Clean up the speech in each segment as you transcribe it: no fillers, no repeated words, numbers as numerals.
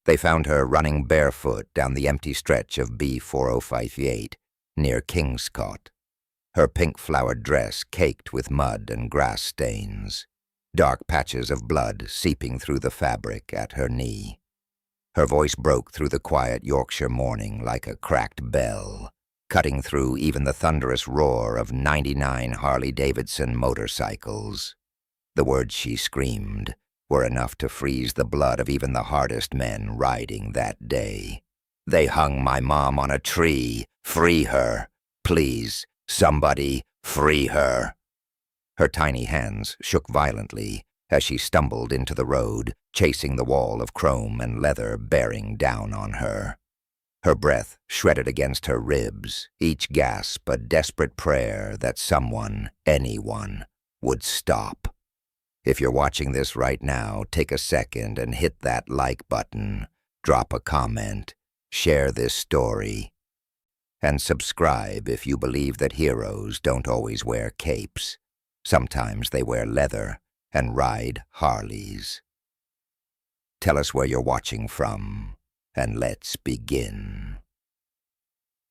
They found her running barefoot down the empty stretch of B4058 near Kingscott, her pink-flowered dress caked with mud and grass stains, dark patches of blood seeping through the fabric at her knee. Her voice broke through the quiet Yorkshire morning like a cracked bell, cutting through even the thunderous roar of 99 Harley-Davidson motorcycles. The words she screamed were enough to freeze the blood of even the hardest men riding that day. "They hung my mom on a tree. Free her. Please, somebody, free her." Her tiny hands shook violently as she stumbled into the road, chasing the wall of chrome and leather bearing down on her. Her breath shredded against her ribs, each gasp a desperate prayer that someone, anyone, would stop. If you're watching this right now, take a second and hit that like button, drop a comment, share this story, and subscribe if you believe that heroes don't always wear capes. Sometimes they wear leather and ride Harleys. Tell us where you're watching from, and let's begin.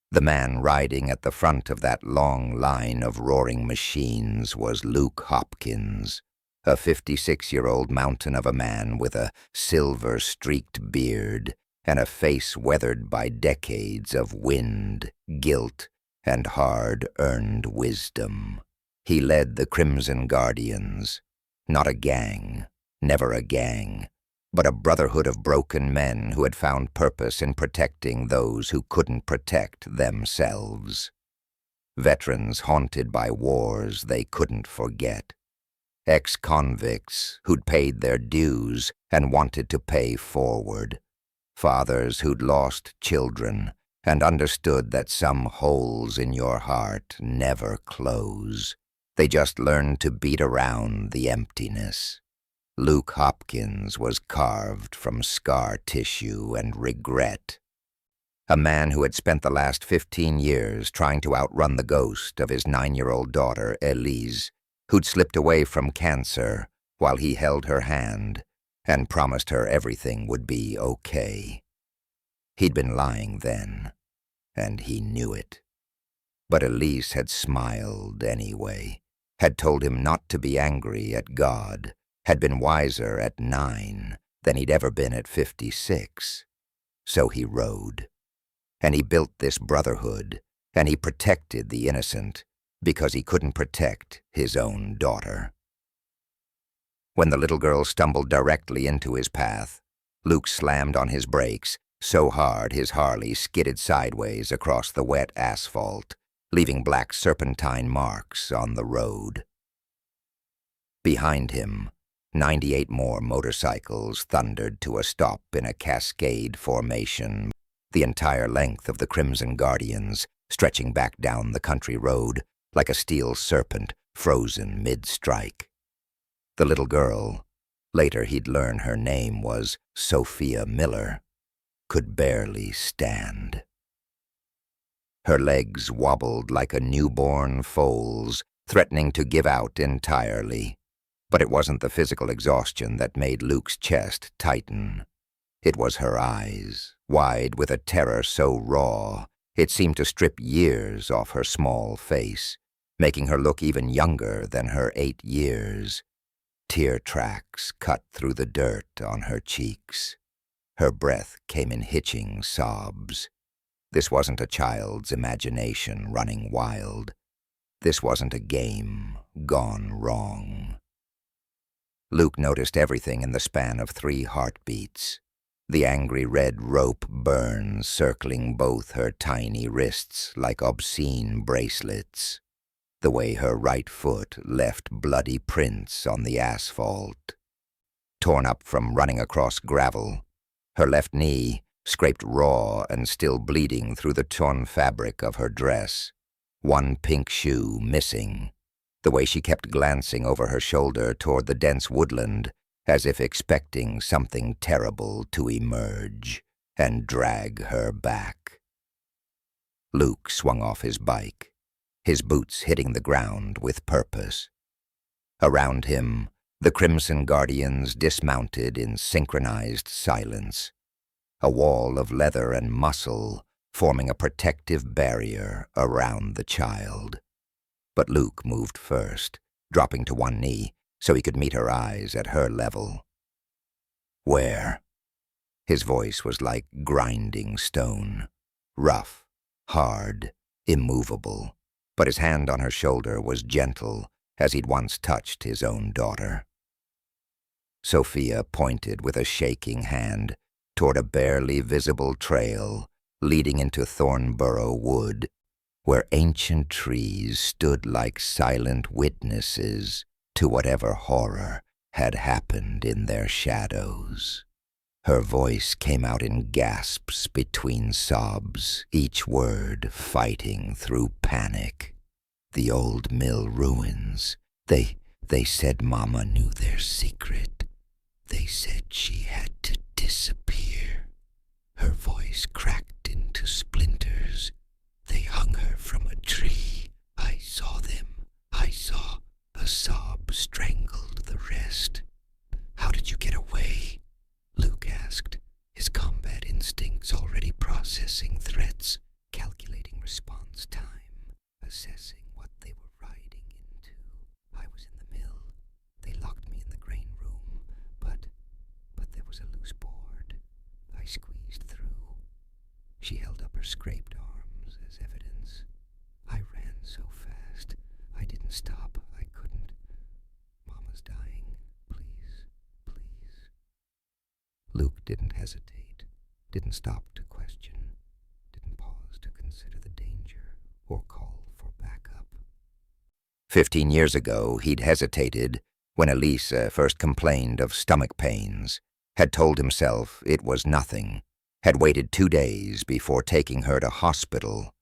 The man riding at the front of that long line of roaring machines was Luke Hopkins, a 56-year-old mountain of a man with a silver-streaked beard and a face weathered by decades of wind, guilt, and hard-earned wisdom. He led the Crimson Guardians, not a gang, never a gang, but a brotherhood of broken men who had found purpose in protecting those who couldn't protect themselves. Veterans haunted by wars they couldn't forget. Ex-convicts who'd paid their dues and wanted to pay forward. Fathers who'd lost children and understood that some holes in your heart never close. They just learned to beat around the emptiness. Luke Hopkins was carved from scar tissue and regret. A man who had spent the last 15 years trying to outrun the ghost of his 9-year-old daughter, Elise, who'd slipped away from cancer while he held her hand and promised her everything would be okay. He'd been lying then, and he knew it. But Elise had smiled anyway, had told him not to be angry at God, had been wiser at 9 than he'd ever been at 56. So he rode. And he built this brotherhood, and he protected the innocent because he couldn't protect his own daughter. When the little girl stumbled directly into his path, Luke slammed on his brakes so hard his Harley skidded sideways across the wet asphalt, leaving black serpentine marks on the road. Behind him, 98 more motorcycles thundered to a stop in a cascade formation, the entire length of the Crimson Guardians stretching back down the country road like a steel serpent frozen mid-strike. The little girl, later he'd learn her name was Sophia Miller, could barely stand. Her legs wobbled like a newborn foal's, threatening to give out entirely. But it wasn't the physical exhaustion that made Luke's chest tighten. It was her eyes, wide with a terror so raw it seemed to strip years off her small face, making her look even younger than her 8 years. Tear tracks cut through the dirt on her cheeks. Her breath came in hitching sobs. This wasn't a child's imagination running wild. This wasn't a game gone wrong. Luke noticed everything in the span of 3 heartbeats. The angry red rope burns circling both her tiny wrists like obscene bracelets. The way her right foot left bloody prints on the asphalt. Torn up from running across gravel, her left knee scraped raw and still bleeding through the torn fabric of her dress. One pink shoe missing. The way she kept glancing over her shoulder toward the dense woodland, as if expecting something terrible to emerge and drag her back. Luke swung off his bike, his boots hitting the ground with purpose. Around him, the Crimson Guardians dismounted in synchronized silence. a wall of leather and muscle forming a protective barrier around the child. But Luke moved first, dropping to one knee so he could meet her eyes at her level. "Where?" His voice was like grinding stone, rough, hard, immovable, but his hand on her shoulder was gentle as he'd once touched his own daughter. Sophia pointed with a shaking hand toward a barely visible trail leading into Thornborough Wood, where ancient trees stood like silent witnesses to whatever horror had happened in their shadows. Her voice came out in gasps between sobs, each word fighting through panic. "The old mill ruins. They said Mama knew their secret. They said she had to disappear." Her voice cracked into splinters. "They hung her from a tree. I saw them. I saw." A sob strangled the rest. "How did you get away?" Luke asked, his combat instincts already processing threats, calculating response time, assessing what they were riding into. "I was in the mill. They locked me in the grain room, but there was a loose board. I squeezed through." She held up her scraped arms as evidence. "I ran so fast. I didn't stop. I couldn't. Mama's dying. Please, please." Luke didn't hesitate, didn't stop to question, didn't pause to consider the danger or call for backup. 15 years ago, he'd hesitated when Elisa first complained of stomach pains, had told himself it was nothing, had waited 2 days before taking her to hospital,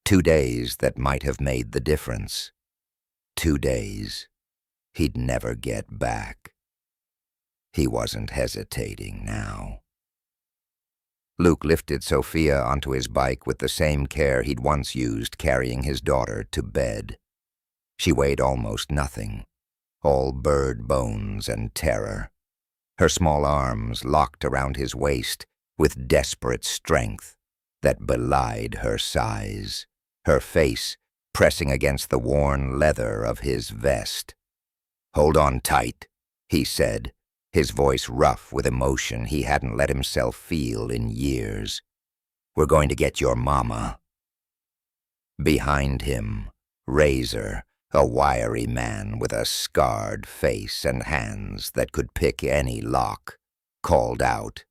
2 days that might have made the difference. 2 days he'd never get back. He wasn't hesitating now. Luke lifted Sophia onto his bike with the same care he'd once used carrying his daughter to bed. She weighed almost nothing, all bird bones and terror. Her small arms locked around his waist with desperate strength that belied her size, her face pressing against the worn leather of his vest. "Hold on tight," he said, his voice rough with emotion he hadn't let himself feel in years. "We're going to get your mama." Behind him, Razor, a wiry man with a scarred face and hands that could pick any lock, called out,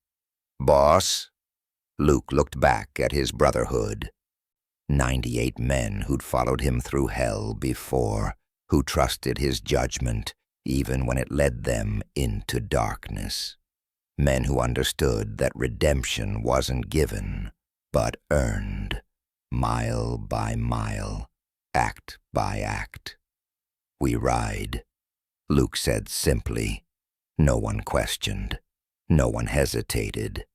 "Boss?" Luke looked back at his brotherhood. 98 men who'd followed him through hell before, who trusted his judgment even when it led them into darkness. Men who understood that redemption wasn't given, but earned, mile by mile, act by act. "We ride," Luke said simply. No one questioned. No one hesitated.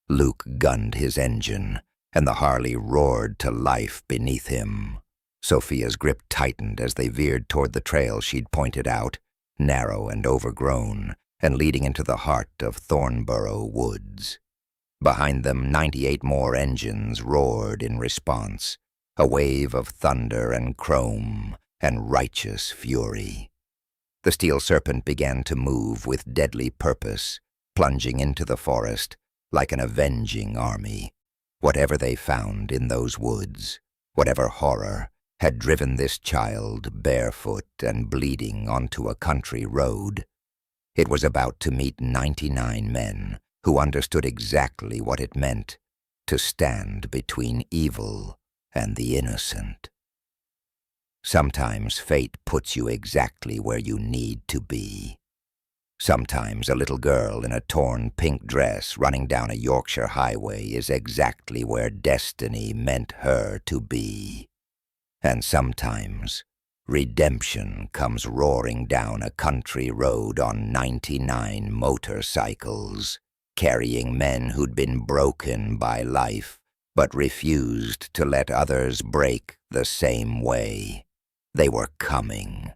Luke gunned his engine, and the Harley roared to life beneath him. Sophia's grip tightened as they veered toward the trail she'd pointed out, narrow and overgrown, and leading into the heart of Thornborough Woods. Behind them, 98 more engines roared in response, a wave of thunder and chrome and righteous fury. The steel serpent began to move with deadly purpose, plunging into the forest like an avenging army. Whatever they found in those woods, whatever horror, had driven this child barefoot and bleeding onto a country road. It was about to meet 99 men who understood exactly what it meant to stand between evil and the innocent. Sometimes fate puts you exactly where you need to be. Sometimes a little girl in a torn pink dress running down a Yorkshire highway is exactly where destiny meant her to be. And sometimes redemption comes roaring down a country road on 99 motorcycles, carrying men who'd been broken by life, but refused to let others break the same way. They were coming,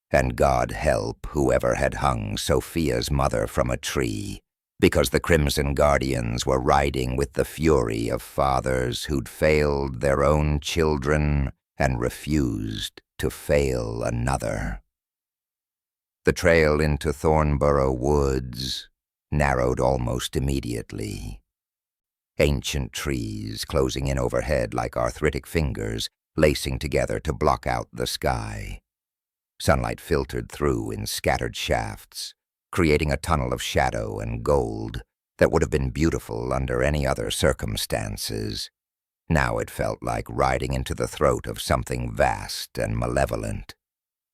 and God help whoever had hung Sophia's mother from a tree. Because the Crimson Guardians were riding with the fury of fathers who'd failed their own children and refused to fail another. The trail into Thornborough Woods narrowed almost immediately. Ancient trees closing in overhead like arthritic fingers, lacing together to block out the sky. Sunlight filtered through in scattered shafts, creating a tunnel of shadow and gold that would have been beautiful under any other circumstances. Now it felt like riding into the throat of something vast and malevolent.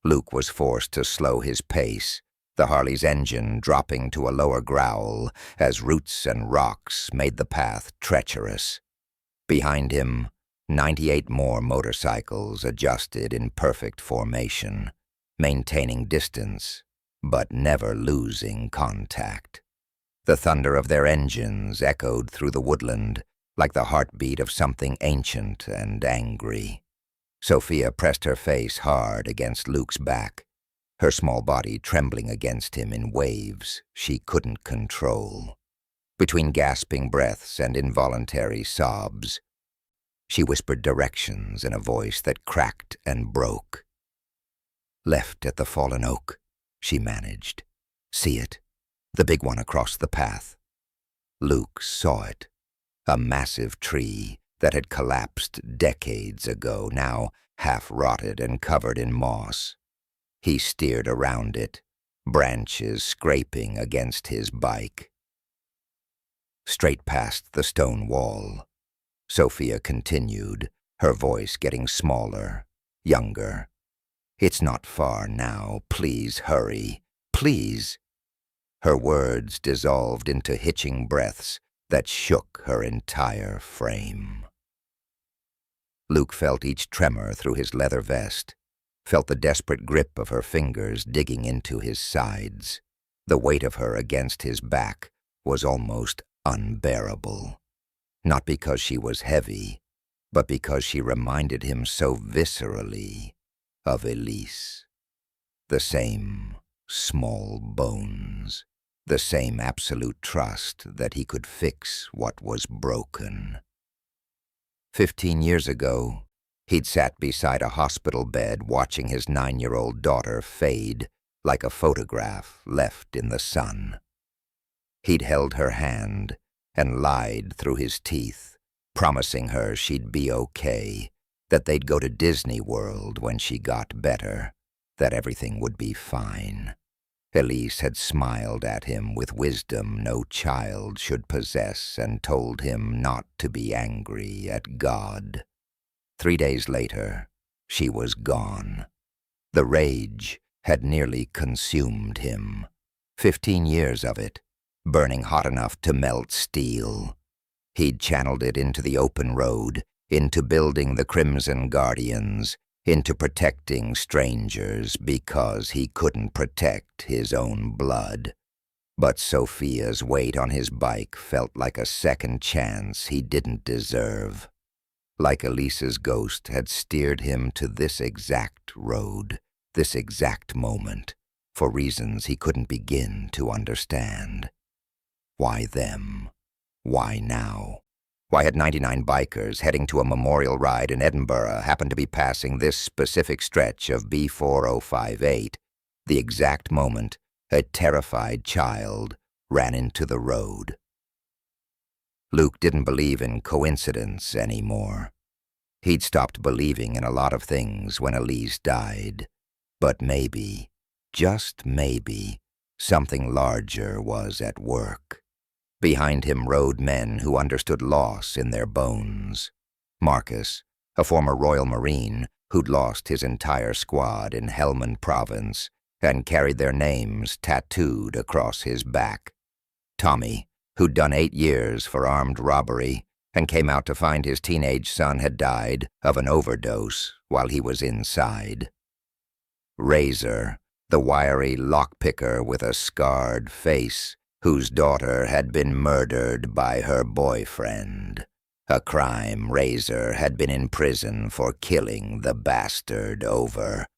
Luke was forced to slow his pace, the Harley's engine dropping to a lower growl as roots and rocks made the path treacherous. Behind him, 98 more motorcycles adjusted in perfect formation, maintaining distance, but never losing contact. The thunder of their engines echoed through the woodland like the heartbeat of something ancient and angry. Sophia pressed her face hard against Luke's back, her small body trembling against him in waves she couldn't control. Between gasping breaths and involuntary sobs, she whispered directions in a voice that cracked and broke. "Left at the fallen oak," she managed. "See it? The big one across the path." Luke saw it. A massive tree that had collapsed decades ago, now half-rotted and covered in moss. He steered around it, branches scraping against his bike. Straight past the stone wall, Sophia continued, her voice getting smaller, younger. "It's not far now. Please hurry. Please." Her words dissolved into hitching breaths that shook her entire frame. Luke felt each tremor through his leather vest, felt the desperate grip of her fingers digging into his sides. The weight of her against his back was almost unbearable. Not because she was heavy, but because she reminded him so viscerally of Elise. The same small bones, the same absolute trust that he could fix what was broken. 15 years ago, he'd sat beside a hospital bed watching his 9-year-old daughter fade like a photograph left in the sun. He'd held her hand and lied through his teeth, promising her she'd be okay, that they'd go to Disney World when she got better, that everything would be fine. Elise had smiled at him with wisdom no child should possess and told him not to be angry at God. 3 days later, she was gone. The rage had nearly consumed him. 15 years of it, burning hot enough to melt steel. He'd channeled it into the open road, into building the Crimson Guardians, into protecting strangers because he couldn't protect his own blood. But Sophia's weight on his bike felt like a second chance he didn't deserve. Like Elise's ghost had steered him to this exact road, this exact moment, for reasons he couldn't begin to understand. Why them? Why now? Why had 99 bikers heading to a memorial ride in Edinburgh happened to be passing this specific stretch of B4058, the exact moment a terrified child ran into the road? Luke didn't believe in coincidence anymore. He'd stopped believing in a lot of things when Elise died. But maybe, just maybe, something larger was at work. Behind him rode men who understood loss in their bones. Marcus, a former Royal Marine who'd lost his entire squad in Helmand Province and carried their names tattooed across his back. Tommy, who'd done 8 years for armed robbery and came out to find his teenage son had died of an overdose while he was inside. Razor, the wiry lockpicker with a scarred face, whose daughter had been murdered by her boyfriend, a crime Razor had been in prison for killing the bastard over,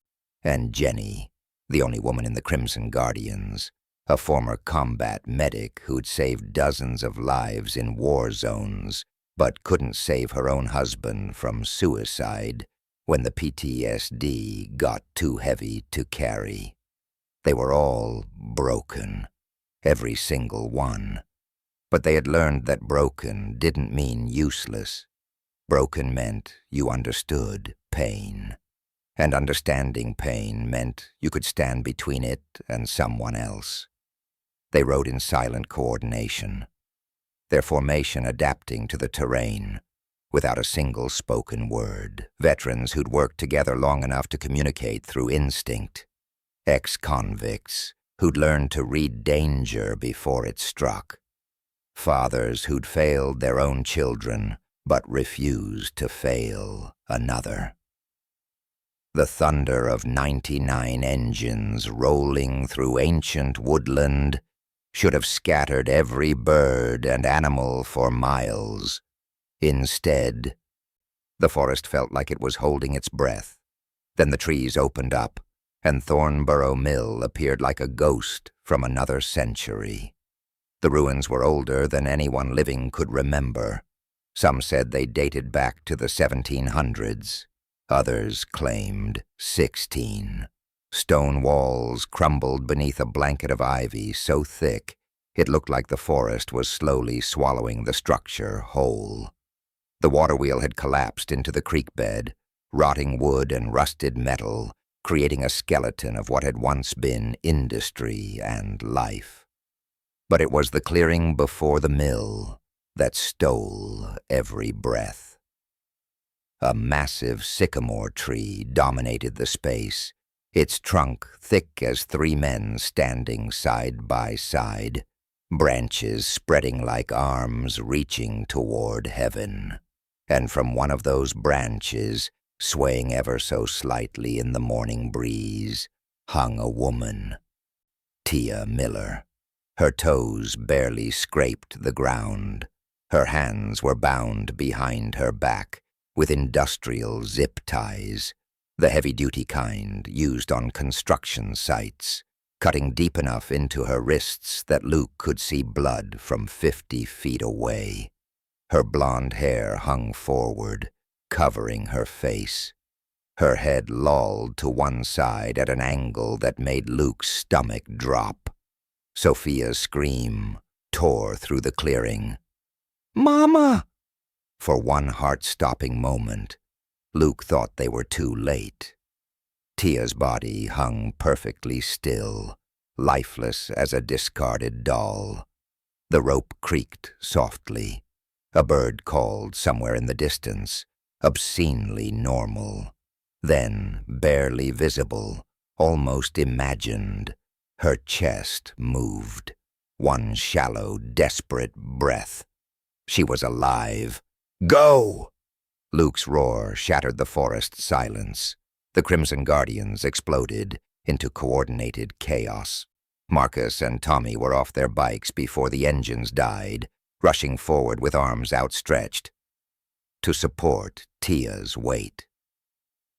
and Jenny, the only woman in the Crimson Guardians, a former combat medic who'd saved dozens of lives in war zones, but couldn't save her own husband from suicide when the PTSD got too heavy to carry. They were all broken, every single one. But they had learned that broken didn't mean useless. Broken meant you understood pain. And understanding pain meant you could stand between it and someone else. They rode in silent coordination, their formation adapting to the terrain, without a single spoken word. Veterans who'd worked together long enough to communicate through instinct. Ex-convicts who'd learned to read danger before it struck. Fathers who'd failed their own children, but refused to fail another. The thunder of 99 engines rolling through ancient woodland should have scattered every bird and animal for miles. Instead, the forest felt like it was holding its breath. Then the trees opened up, and Thornborough Mill appeared like a ghost from another century. The ruins were older than anyone living could remember. Some said they dated back to the 1700s. Others claimed 16. Stone walls crumbled beneath a blanket of ivy so thick it looked like the forest was slowly swallowing the structure whole. The water wheel had collapsed into the creek bed, rotting wood and rusted metal, creating a skeleton of what had once been industry and life. But it was the clearing before the mill that stole every breath. A massive sycamore tree dominated the space, its trunk thick as 3 men standing side by side, branches spreading like arms reaching toward heaven. And from one of those branches, swaying ever so slightly in the morning breeze, hung a woman, Tia Miller. Her toes barely scraped the ground. Her hands were bound behind her back with industrial zip ties, the heavy-duty kind used on construction sites, cutting deep enough into her wrists that Luke could see blood from 50 feet away. Her blonde hair hung forward, covering her face. Her head lolled to one side at an angle that made Luke's stomach drop. Sophia's scream tore through the clearing. "Mama!" For one heart-stopping moment, Luke thought they were too late. Tia's body hung perfectly still, lifeless as a discarded doll. The rope creaked softly. A bird called somewhere in the distance, obscenely normal. Then, barely visible, almost imagined, her chest moved. One shallow, desperate breath. She was alive. "Go!" Luke's roar shattered the forest silence. The Crimson Guardians exploded into coordinated chaos. Marcus and Tommy were off their bikes before the engines died, rushing forward with arms outstretched to support Tia's weight.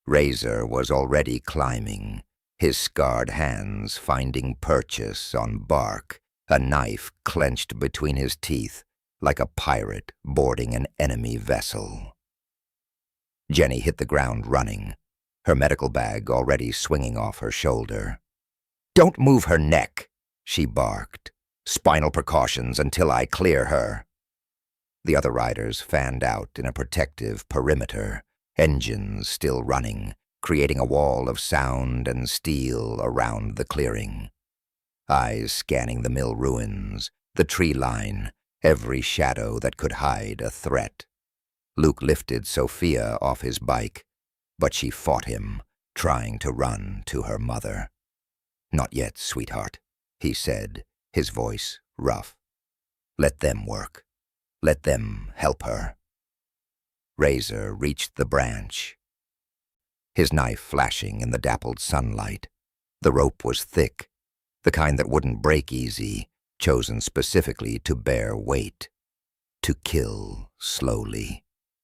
Razor was already climbing, his scarred hands finding purchase on bark, a knife clenched between his teeth like a pirate boarding an enemy vessel. Jenny hit the ground running, her medical bag already swinging off her shoulder. "Don't move her neck," she barked. "Spinal precautions until I clear her." The other riders fanned out in a protective perimeter, engines still running, creating a wall of sound and steel around the clearing. Eyes scanning the mill ruins, the tree line, every shadow that could hide a threat. Luke lifted Sophia off his bike, but she fought him, trying to run to her mother. "Not yet, sweetheart," he said, his voice rough. "Let them work. Let them help her." Razor reached the branch, his knife flashing in the dappled sunlight. The rope was thick, the kind that wouldn't break easy, chosen specifically to bear weight, to kill slowly.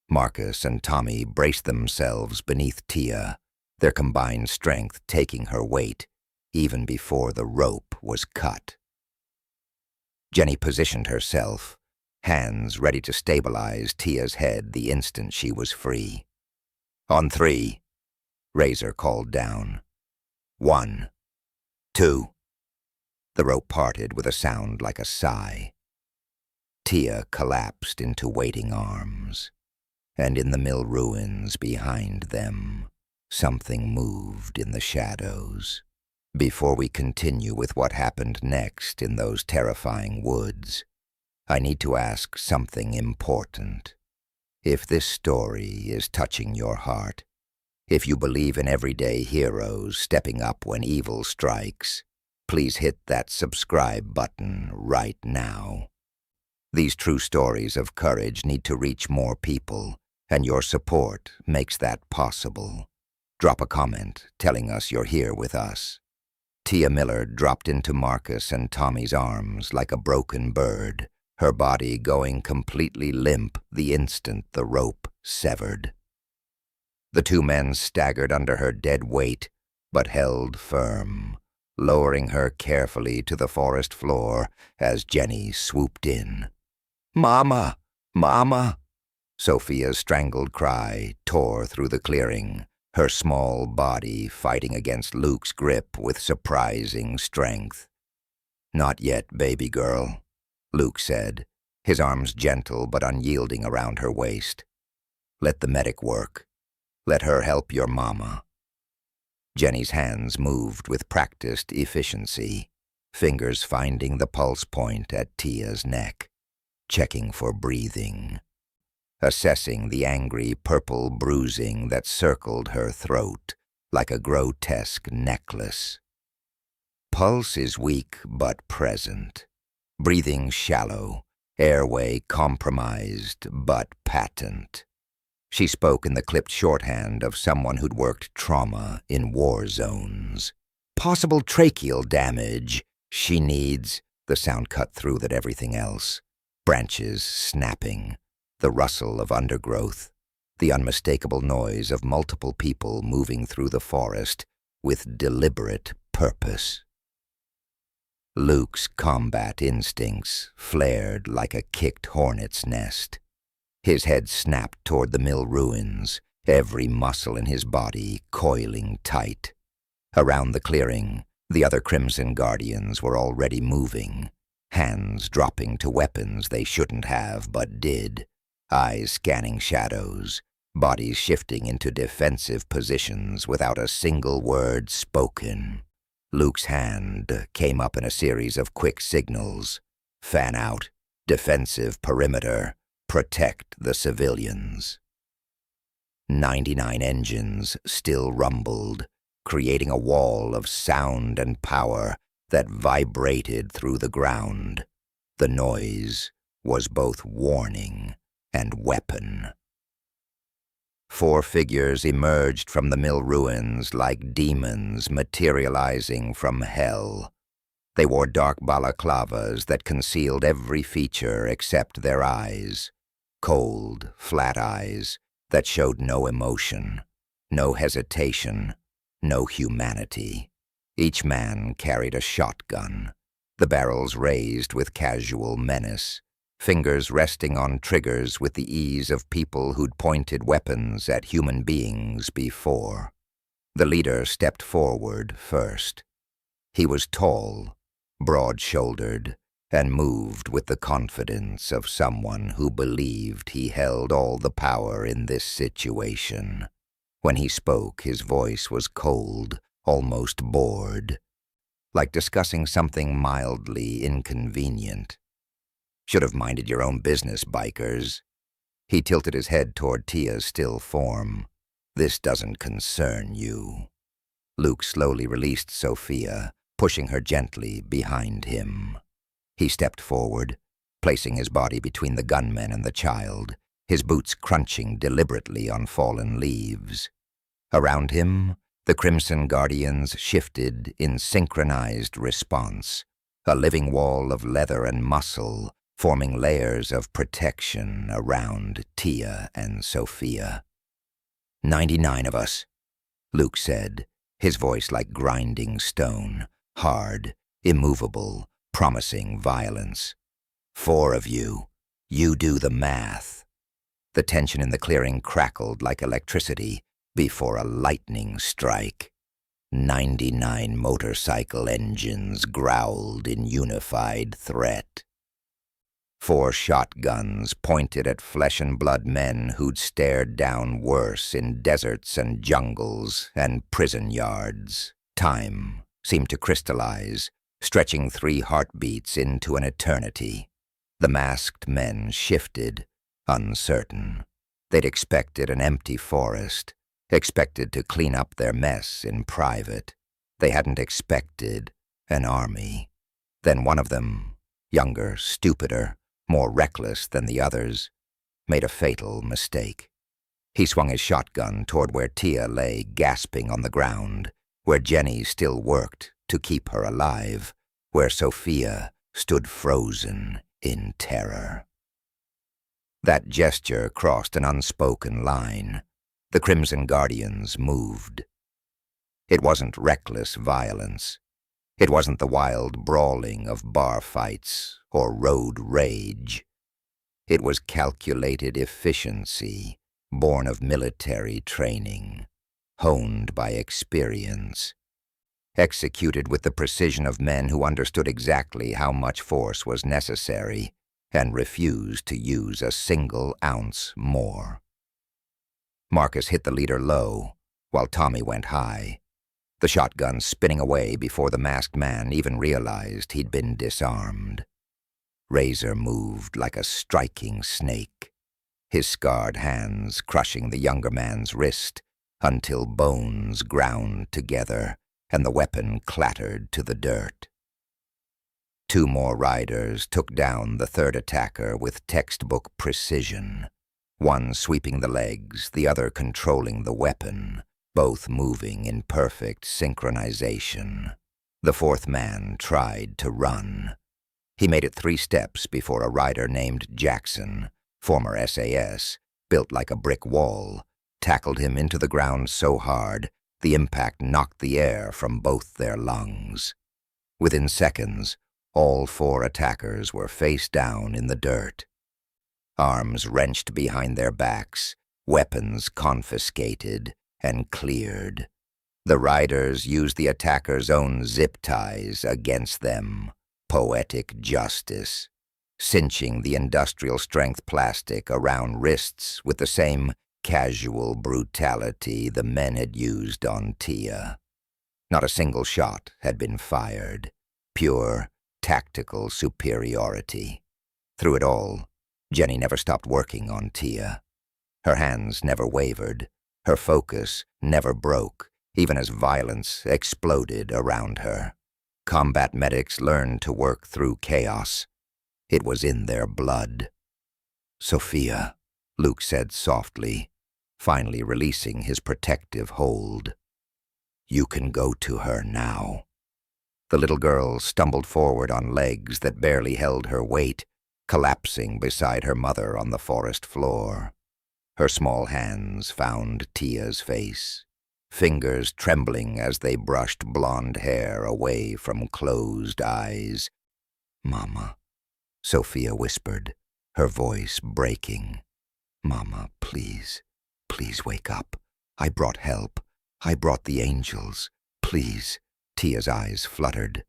Marcus and Tommy braced themselves beneath Tia, their combined strength taking her weight, even before the rope was cut. Jenny positioned herself, hands ready to stabilize Tia's head the instant she was free. "On 3, Razor called down. 1, 2. The rope parted with a sound like a sigh. Tia collapsed into waiting arms, and in the mill ruins behind them, something moved in the shadows. Before we continue with what happened next in those terrifying woods, I need to ask something important. If this story is touching your heart, if you believe in everyday heroes stepping up when evil strikes, please hit that subscribe button right now. These true stories of courage need to reach more people, and your support makes that possible. Drop a comment telling us you're here with us. Tia Miller dropped into Marcus and Tommy's arms like a broken bird, her body going completely limp the instant the rope severed. The 2 men staggered under her dead weight, but held firm, lowering her carefully to the forest floor as Jenny swooped in. "Mama! Mama!" Sophia's strangled cry tore through the clearing, her small body fighting against Luke's grip with surprising strength. "Not yet, baby girl," Luke said, his arms gentle but unyielding around her waist. "Let the medic work. Let her help your mama." Jenny's hands moved with practiced efficiency, fingers finding the pulse point at Tia's neck, checking for breathing, assessing the angry purple bruising that circled her throat like a grotesque necklace. Pulse is weak but present, breathing shallow, airway compromised but patent. She spoke in the clipped shorthand of someone who'd worked trauma in war zones. "Possible tracheal damage. She needs—" The sound cut through that everything else. Branches snapping, the rustle of undergrowth, the unmistakable noise of multiple people moving through the forest with deliberate purpose. Luke's combat instincts flared like a kicked hornet's nest. His head snapped toward the mill ruins, every muscle in his body coiling tight. Around the clearing, the other Crimson Guardians were already moving, hands dropping to weapons they shouldn't have but did, eyes scanning shadows, bodies shifting into defensive positions without a single word spoken. Luke's hand came up in a series of quick signals. Fan out, defensive perimeter, protect the civilians. 99 engines still rumbled, creating a wall of sound and power that vibrated through the ground. The noise was both warning and weapon. 4 figures emerged from the mill ruins like demons materializing from hell. They wore dark balaclavas that concealed every feature except their eyes. Cold, flat eyes that showed no emotion, no hesitation, no humanity. Each man carried a shotgun, the barrels raised with casual menace, fingers resting on triggers with the ease of people who'd pointed weapons at human beings before. The leader stepped forward first. He was tall, broad-shouldered, and moved with the confidence of someone who believed he held all the power in this situation. When he spoke, his voice was cold, almost bored, like discussing something mildly inconvenient. "Should have minded your own business, bikers." He tilted his head toward Tia's still form. "This doesn't concern you." Luke slowly released Sophia, pushing her gently behind him. He stepped forward, placing his body between the gunmen and the child, his boots crunching deliberately on fallen leaves. Around him, the Crimson Guardians shifted in synchronized response, a living wall of leather and muscle, forming layers of protection around Tia and Sophia. 99 of us, Luke said, his voice like grinding stone, hard, immovable, promising violence. 4 of you. You do the math." The tension in the clearing crackled like electricity before a lightning strike. 99 motorcycle engines growled in unified threat. 4 shotguns pointed at flesh and blood men who'd stared down worse in deserts and jungles and prison yards. Time seemed to crystallize, stretching 3 heartbeats into an eternity. The masked men shifted, uncertain. They'd expected an empty forest, expected to clean up their mess in private. They hadn't expected an army. Then one of them, younger, stupider, more reckless than the others, made a fatal mistake. He swung his shotgun toward where Tia lay gasping on the ground, where Jenny still worked to keep her alive, where Sophia stood frozen in terror. That gesture crossed an unspoken line. The Crimson Guardians moved. It wasn't reckless violence. It wasn't the wild brawling of bar fights or road rage. It was calculated efficiency, born of military training, honed by experience, executed with the precision of men who understood exactly how much force was necessary and refused to use a single ounce more. Marcus hit the leader low, while Tommy went high, the shotgun spinning away before the masked man even realized he'd been disarmed. Razor moved like a striking snake, his scarred hands crushing the younger man's wrist until bones ground together and the weapon clattered to the dirt. 2 more riders took down the third attacker with textbook precision, one sweeping the legs, the other controlling the weapon, both moving in perfect synchronization. The 4th man tried to run. He made it 3 steps before a rider named Jackson, former SAS, built like a brick wall, tackled him into the ground so hard the impact knocked the air from both their lungs. Within seconds, all 4 attackers were face down in the dirt. Arms wrenched behind their backs, weapons confiscated and cleared. The riders used the attackers' own zip ties against them. Poetic justice, cinching the industrial-strength plastic around wrists with the same casual brutality the men had used on Tia. Not a single shot had been fired. Pure, tactical superiority. Through it all, Jenny never stopped working on Tia. Her hands never wavered. Her focus never broke, even as violence exploded around her. Combat medics learned to work through chaos. It was in their blood. "Sophia," Luke said softly, finally releasing his protective hold. "You can go to her now." The little girl stumbled forward on legs that barely held her weight, collapsing beside her mother on the forest floor. Her small hands found Tia's face, fingers trembling as they brushed blonde hair away from closed eyes. "Mama," Sophia whispered, her voice breaking. "Mama, please, please wake up. I brought help. I brought the angels. Please." Tia's eyes fluttered.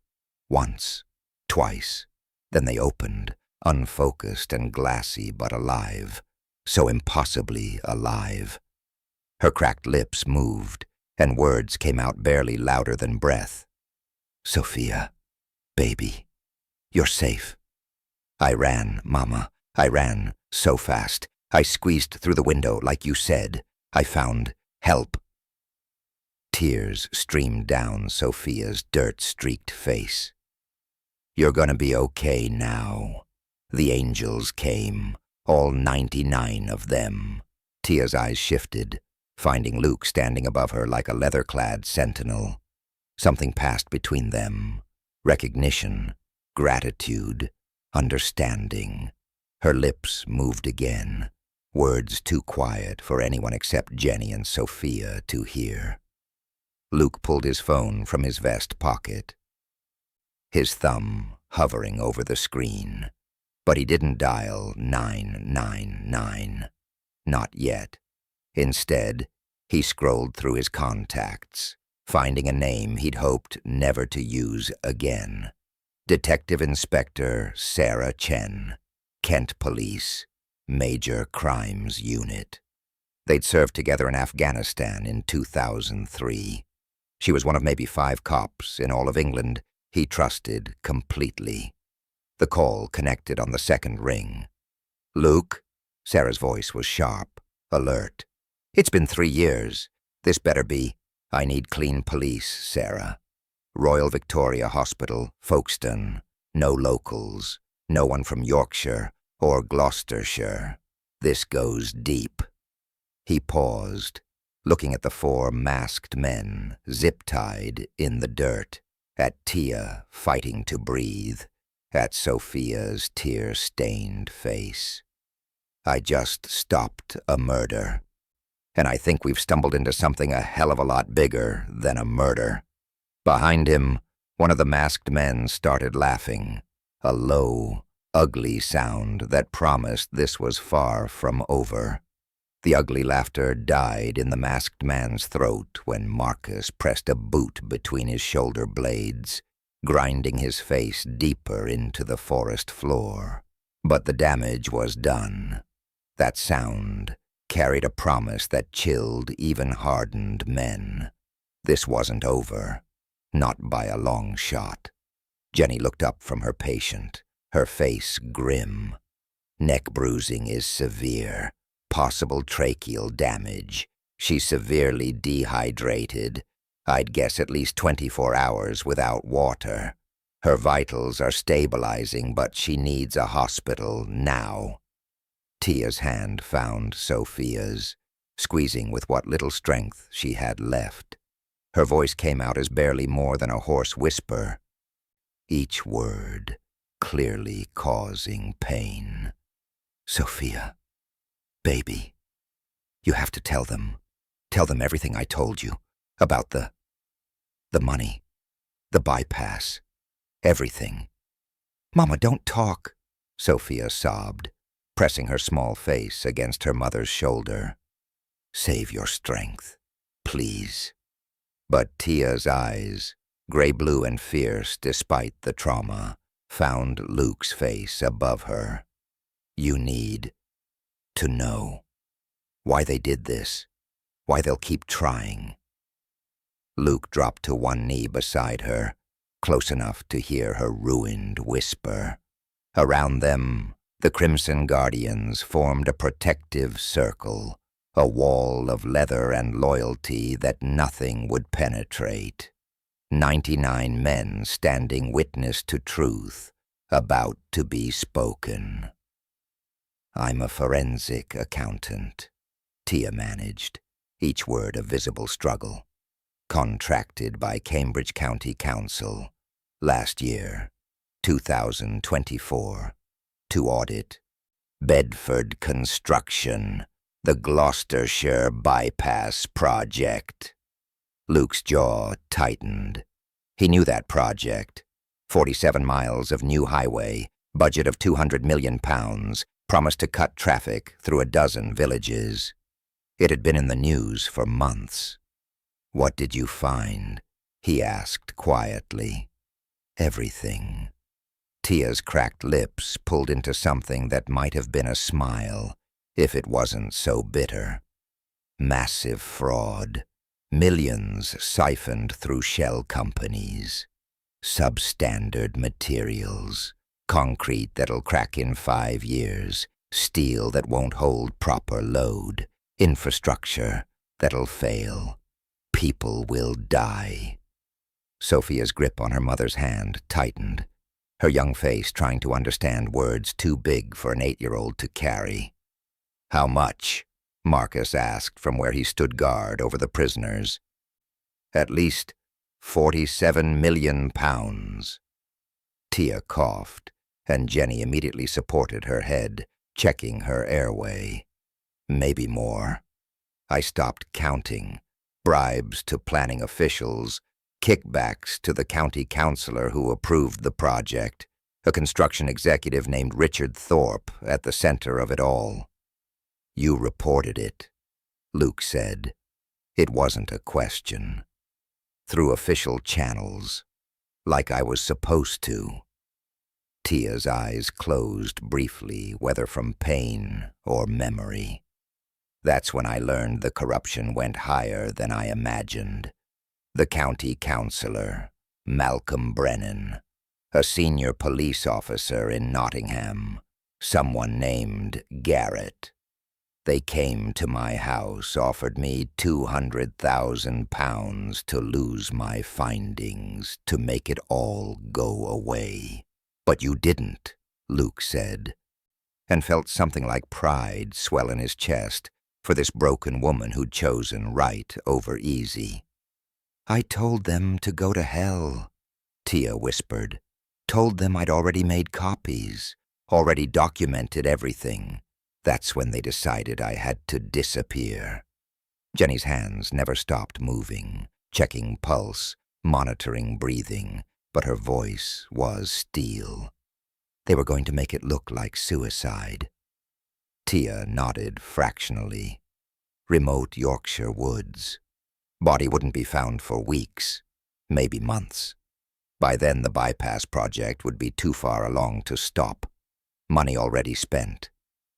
Once, twice, then they opened, unfocused and glassy but alive, so impossibly alive. Her cracked lips moved, and words came out barely louder than breath. "Sophia, baby, you're safe." "I ran, Mama. I ran so fast. I squeezed through the window like you said. I found help." Tears streamed down Sophia's dirt-streaked face. "You're gonna be okay now. The angels came, all 99 of them." Tia's eyes shifted, finding Luke standing above her like a leather-clad sentinel. Something passed between them. Recognition, gratitude, understanding. Her lips moved again, words too quiet for anyone except Jenny and Sophia to hear. Luke pulled his phone from his vest pocket, his thumb hovering over the screen. But he didn't dial 999. Not yet. Instead, he scrolled through his contacts, finding a name he'd hoped never to use again. Detective Inspector Sarah Chen, Kent Police, Major Crimes Unit. They'd served together in Afghanistan in 2003. She was one of maybe 5 cops in all of England he trusted completely. The call connected on the second ring. "Luke?" Sarah's voice was sharp, alert. "It's been 3 years. This better be. I need clean police, Sarah. Royal Victoria Hospital, Folkestone. No locals. No one from Yorkshire or Gloucestershire. This goes deep." He paused, looking at the 4 masked men, zip-tied in the dirt, at Tia fighting to breathe, at Sophia's tear-stained face. "I just stopped a murder. And I think we've stumbled into something a hell of a lot bigger than a murder." Behind him, one of the masked men started laughing, a low, ugly sound that promised this was far from over. The ugly laughter died in the masked man's throat when Marcus pressed a boot between his shoulder blades, grinding his face deeper into the forest floor. But the damage was done. That sound carried a promise that chilled even hardened men. This wasn't over. Not by a long shot. Jenny looked up from her patient, her face grim. "Neck bruising is severe. Possible tracheal damage. She's severely dehydrated. I'd guess at least 24 hours without water. Her vitals are stabilizing, but she needs a hospital now." Tia's hand found Sophia's, squeezing with what little strength she had left. Her voice came out as barely more than a hoarse whisper, each word clearly causing pain. "Sophia, baby, you have to tell them. Tell them everything I told you. About the money, the bypass, everything." "Mama, don't talk," Sophia sobbed, pressing her small face against her mother's shoulder. "Save your strength, please." But Tia's eyes, gray-blue and fierce despite the trauma, found Luke's face above her. "You need to know why they did this, why they'll keep trying." Luke dropped to one knee beside her, close enough to hear her ruined whisper. Around them, the Crimson Guardians formed a protective circle, a wall of leather and loyalty that nothing would penetrate. 99 men standing witness to truth, about to be spoken. "I'm a forensic accountant," Tia managed, each word a visible struggle. "Contracted by Cambridge County Council, last year, 2024, to audit Bedford Construction, the Gloucestershire Bypass Project." Luke's jaw tightened. He knew that project. 47 miles of new highway, budget of £200 million, promised to cut traffic through a dozen villages. It had been in the news for months. "What did you find?" he asked quietly. "Everything." Tia's cracked lips pulled into something that might have been a smile if it wasn't so bitter. Massive fraud. Millions siphoned through shell companies. Substandard materials. Concrete that'll crack in 5 years. Steel that won't hold proper load. Infrastructure that'll fail. People will die. Sophia's grip on her mother's hand tightened, her young face trying to understand words too big for an 8-year-old to carry. "How much?" Marcus asked from where he stood guard over the prisoners. "At least £47 million. Tia coughed, and Jenny immediately supported her head, checking her airway. "Maybe more. I stopped counting. Bribes to planning officials, kickbacks to the county councillor who approved the project, a construction executive named Richard Thorpe at the center of it all. "You reported it," Luke said. It wasn't a question. "Through official channels, like I was supposed to." Tia's eyes closed briefly, whether from pain or memory. "That's when I learned the corruption went higher than I imagined. The county councillor, Malcolm Brennan, a senior police officer in Nottingham, someone named Garrett. They came to my house, offered me £200,000 to lose my findings, to make it all go away. But you didn't," Luke said, and felt something like pride swell in his chest for this broken woman who'd chosen right over easy. "I told them to go to hell," Tia whispered. "Told them I'd already made copies, already documented everything. That's when they decided I had to disappear." Jenny's hands never stopped moving, checking pulse, monitoring breathing, but her voice was steel. "They were going to make it look like suicide." Tia nodded fractionally. Remote Yorkshire woods. Body wouldn't be found for weeks, maybe months. By then the bypass project would be too far along to stop. Money already spent.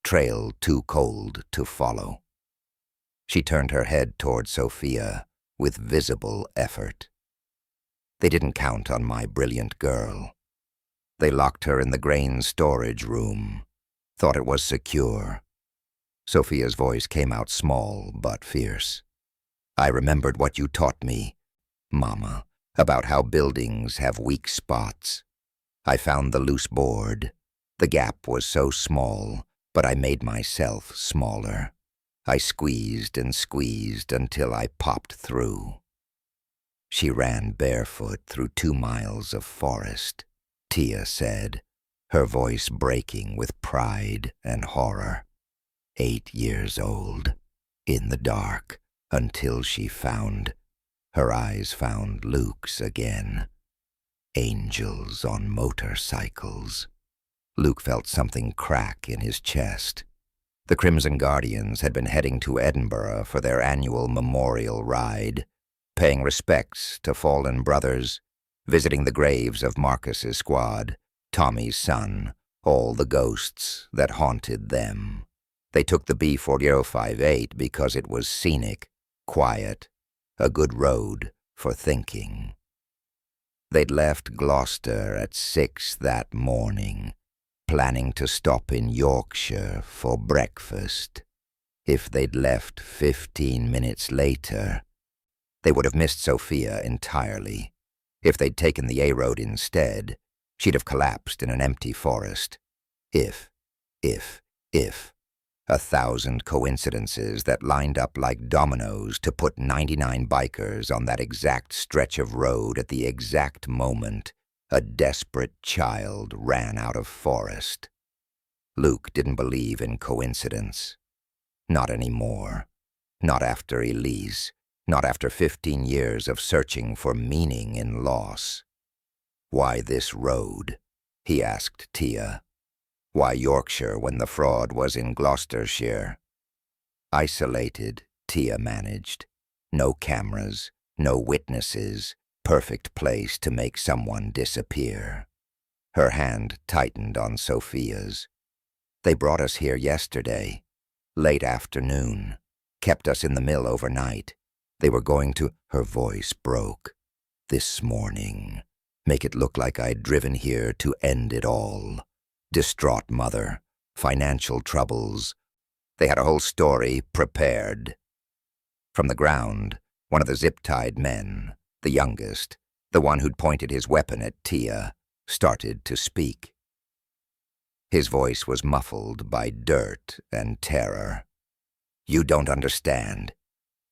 Trail too cold to follow. She turned her head toward Sophia with visible effort. "They didn't count on my brilliant girl. They locked her in the grain storage room. Thought it was secure." Sophia's voice came out small but fierce. "I remembered what you taught me, Mama, about how buildings have weak spots. I found the loose board. The gap was so small, but I made myself smaller. I squeezed and squeezed until I popped through." She ran barefoot through 2 miles of forest, Tia said, her voice breaking with pride and horror. 8 years old, in the dark, until she found. Her eyes found Luke's again. Angels on motorcycles. Luke felt something crack in his chest. The Crimson Guardians had been heading to Edinburgh for their annual memorial ride, paying respects to fallen brothers, visiting the graves of Marcus's squad, Tommy's son, all the ghosts that haunted them. They took the B4058 because it was scenic, quiet, a good road for thinking. They'd left Gloucester at 6 that morning, planning to stop in Yorkshire for breakfast. If they'd left 15 minutes later, they would have missed Sophia entirely. If they'd taken the A road instead, she'd have collapsed in an empty forest. If. 1,000 coincidences that lined up like dominoes to put 99 bikers on that exact stretch of road at the exact moment a desperate child ran out of forest. Luke didn't believe in coincidence. Not anymore. Not after Elise. Not after 15 years of searching for meaning in loss. "Why this road?" he asked Tia. "Why Yorkshire when the fraud was in Gloucestershire?" Isolated, Tia managed. No cameras, no witnesses, perfect place to make someone disappear. Her hand tightened on Sophia's. "They brought us here yesterday, late afternoon, kept us in the mill overnight. They were going to—" Her voice broke. "This morning. Make it look like I'd driven here to end it all. Distraught mother, financial troubles. They had a whole story prepared." From the ground, one of the zip-tied men, the youngest, the one who'd pointed his weapon at Tia, started to speak. His voice was muffled by dirt and terror. "You don't understand.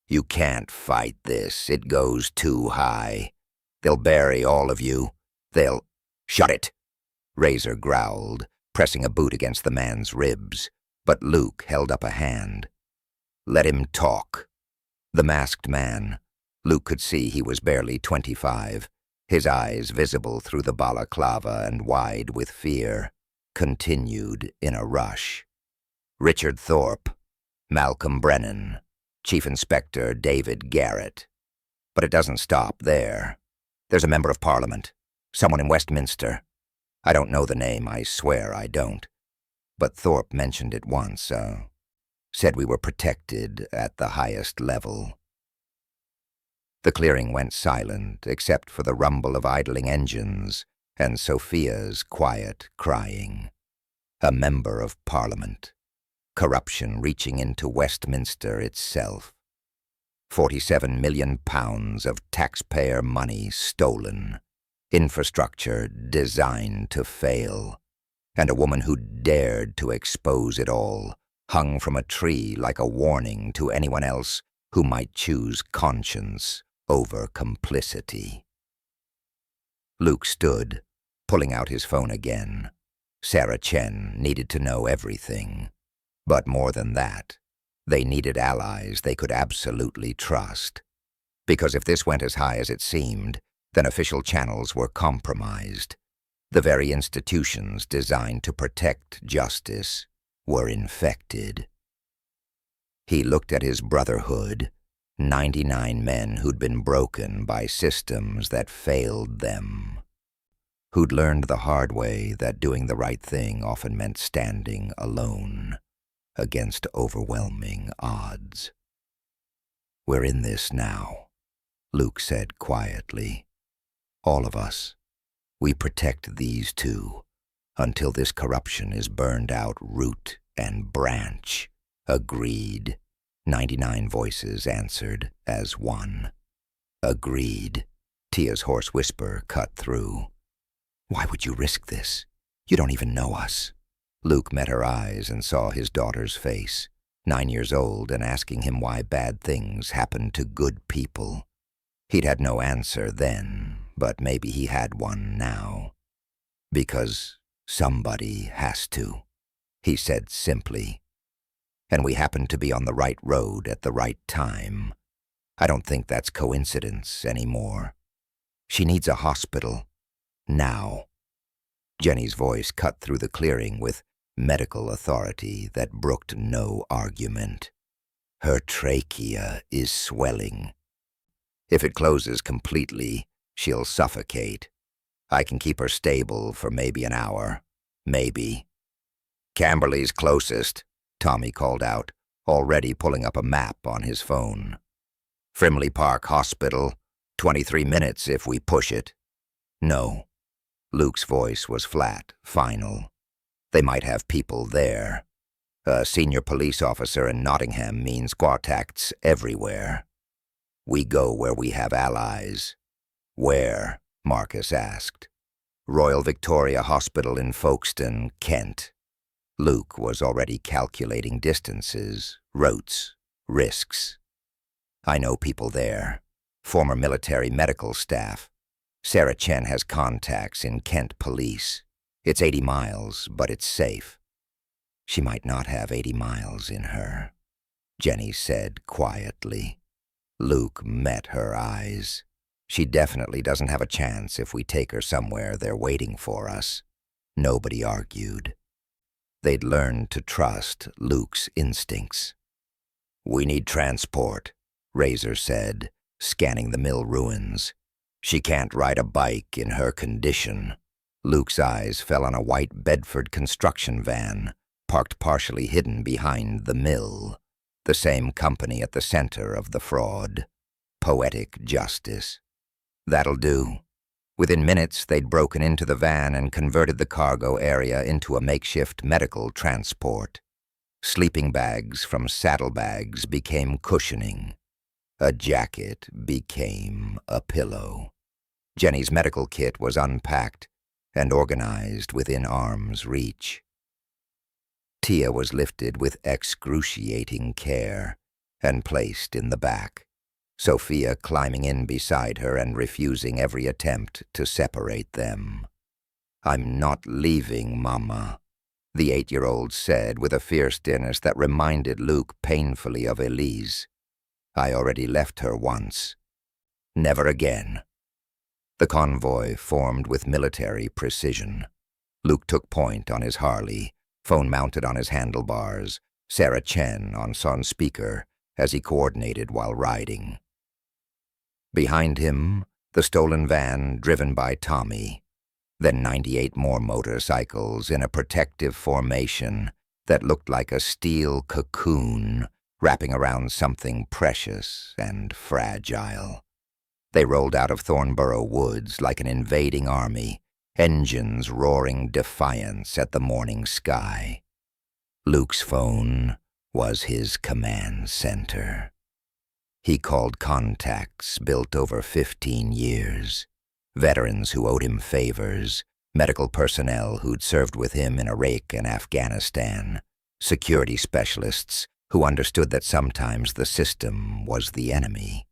You can't fight this. It goes too high. They'll bury all of you. They'll—" "Shut it!" Razor growled, pressing a boot against the man's ribs, but Luke held up a hand. "Let him talk." The masked man, Luke could see he was barely 25, His eyes, visible through the balaclava and wide with fear, continued in a rush. Richard Thorpe, Malcolm Brennan, Chief Inspector David Garrett. But it doesn't stop there. There's a member of Parliament, someone in Westminster. I don't know the name, I swear I don't. But Thorpe mentioned it once, said we were protected at the highest level. The clearing went silent, except for the rumble of idling engines and Sophia's quiet crying. A member of Parliament. Corruption reaching into Westminster itself. 47 million pounds of taxpayer money stolen. Infrastructure designed to fail. And a woman who dared to expose it all, hung from a tree like a warning to anyone else who might choose conscience over complicity. Luke stood, pulling out his phone again. Sarah Chen needed to know everything. But more than that, they needed allies they could absolutely trust. Because if this went as high as it seemed, then official channels were compromised. The very institutions designed to protect justice were infected. He looked at his brotherhood, 99 men who'd been broken by systems that failed them, who'd learned the hard way that doing the right thing often meant standing alone against overwhelming odds. "We're in this now," Luke said quietly. "All of us. We protect these two until this corruption is burned out root and branch." "Agreed," 99 voices answered as one. "Agreed," Tia's hoarse whisper cut through. "Why would you risk this? You don't even know us." Luke met her eyes and saw his daughter's face, 9 years old and asking him why bad things happened to good people. He'd had no answer then, but maybe he had one now. "Because somebody has to," he said simply. "And we happened to be on the right road at the right time. I don't think that's coincidence anymore. She needs a hospital. Now." Jenny's voice cut through the clearing with medical authority that brooked no argument. "Her trachea is swelling. If it closes completely, she'll suffocate. I can keep her stable for maybe an hour. Maybe." "Camberley's closest," Tommy called out, already pulling up a map on his phone. "Frimley Park Hospital, 23 minutes if we push it." "No." Luke's voice was flat, final. "They might have people there. A senior police officer in Nottingham means contacts everywhere. We go where we have allies." "Where?" Marcus asked. "Royal Victoria Hospital in Folkestone, Kent." Luke was already calculating distances, routes, risks. "I know people there. Former military medical staff. Sarah Chen has contacts in Kent Police. It's 80 miles, but it's safe." "She might not have 80 miles in her," Jenny said quietly. Luke met her eyes. "She definitely doesn't have a chance if we take her somewhere they're waiting for us." Nobody argued. They'd learned to trust Luke's instincts. "We need transport," Razor said, scanning the mill ruins. "She can't ride a bike in her condition." Luke's eyes fell on a white Bedford construction van, parked partially hidden behind the mill. The same company at the center of the fraud. Poetic justice. That'll do. Within minutes, they'd broken into the van and converted the cargo area into a makeshift medical transport. Sleeping bags from saddlebags became cushioning. A jacket became a pillow. Jenny's medical kit was unpacked and organized within arm's reach. Tia was lifted with excruciating care and placed in the back, Sophia climbing in beside her and refusing every attempt to separate them. "I'm not leaving, Mama," the 8-year-old said with a fierceness that reminded Luke painfully of Elise. "I already left her once. Never again." The convoy formed with military precision. Luke took point on his Harley, phone mounted on his handlebars, Sarah Chen on son speaker as he coordinated while riding. Behind him, the stolen van driven by Tommy, then 98 more motorcycles in a protective formation that looked like a steel cocoon wrapping around something precious and fragile. They rolled out of Thornborough Woods like an invading army, engines roaring defiance at the morning sky. Luke's phone was his command center. He called contacts built over 15 years, veterans who owed him favors, medical personnel who'd served with him in Iraq and Afghanistan, security specialists who understood that sometimes the system was the enemy.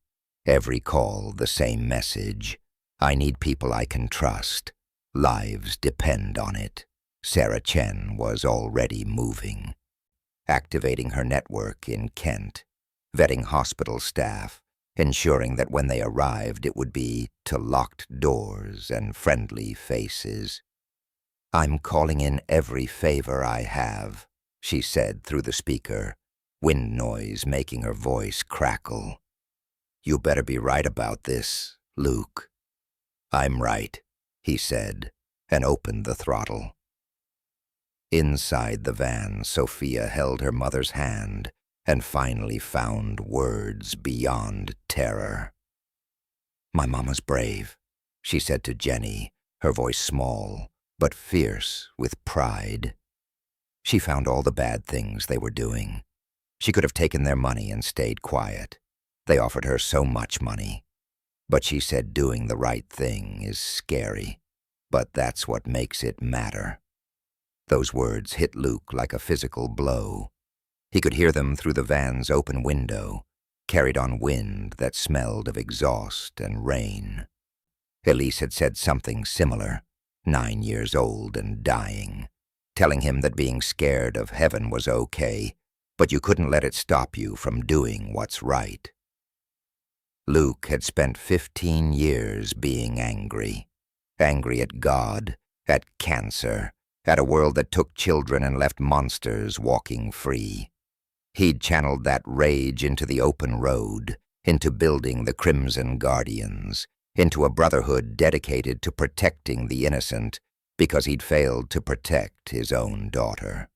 Every call the same message: I need people I can trust. Lives depend on it. Sarah Chen was already moving, activating her network in Kent, vetting hospital staff, ensuring that when they arrived it would be to locked doors and friendly faces. I'm calling in every favor I have, she said through the speaker, wind noise making her voice crackle. You better be right about this, Luke. I'm right, he said, and opened the throttle. Inside the van, Sophia held her mother's hand and finally found words beyond terror. My mama's brave, she said to Jenny, her voice small but fierce with pride. She found all the bad things they were doing. She could have taken their money and stayed quiet. They offered her so much money. But she said doing the right thing is scary. But that's what makes it matter. Those words hit Luke like a physical blow. He could hear them through the van's open window, carried on wind that smelled of exhaust and rain. Elise had said something similar, 9 years old and dying, telling him that being scared of heaven was okay, but you couldn't let it stop you from doing what's right. Luke had spent 15 years being angry. Angry at God, at cancer, at a world that took children and left monsters walking free. He'd channeled that rage into the open road, into building the Crimson Guardians, into a brotherhood dedicated to protecting the innocent because he'd failed to protect his own daughter.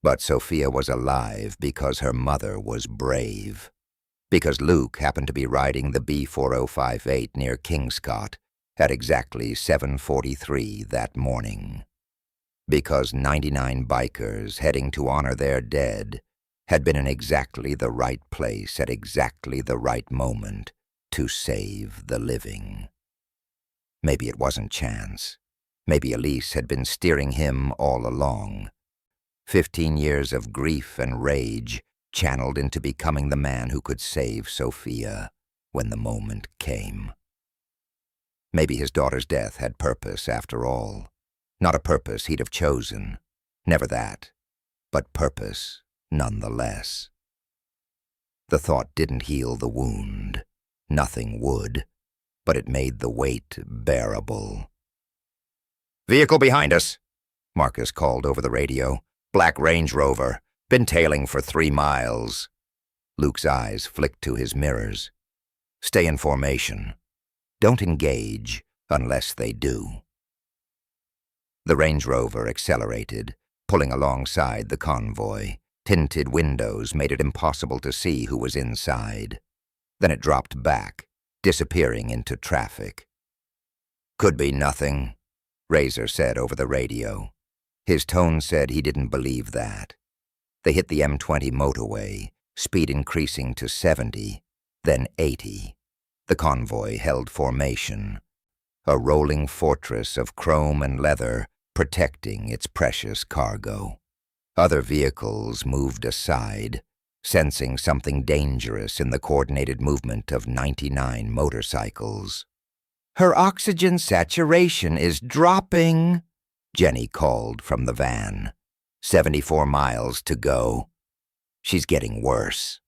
But Sophia was alive because her mother was brave. Because Luke happened to be riding the B4058 near Kingscott at exactly 7:43 that morning. Because 99 bikers heading to honor their dead had been in exactly the right place at exactly the right moment to save the living. Maybe it wasn't chance. Maybe Elise had been steering him all along. 15 years of grief and rage channeled into becoming the man who could save Sophia when the moment came. Maybe his daughter's death had purpose after all. Not a purpose he'd have chosen. Never that. But purpose nonetheless. The thought didn't heal the wound. Nothing would. But it made the weight bearable. Vehicle behind us, Marcus called over the radio. Black Range Rover. Been tailing for 3 miles. Luke's eyes flicked to his mirrors. Stay in formation. Don't engage unless they do. The Range Rover accelerated, pulling alongside the convoy. Tinted windows made it impossible to see who was inside. Then it dropped back, disappearing into traffic. Could be nothing, Razor said over the radio. His tone said he didn't believe that. They hit the M20 motorway, speed increasing to 70, then 80. The convoy held formation, a rolling fortress of chrome and leather protecting its precious cargo. Other vehicles moved aside, sensing something dangerous in the coordinated movement of 99 motorcycles. Her oxygen saturation is dropping, Jenny called from the van. 74 miles to go. She's getting worse.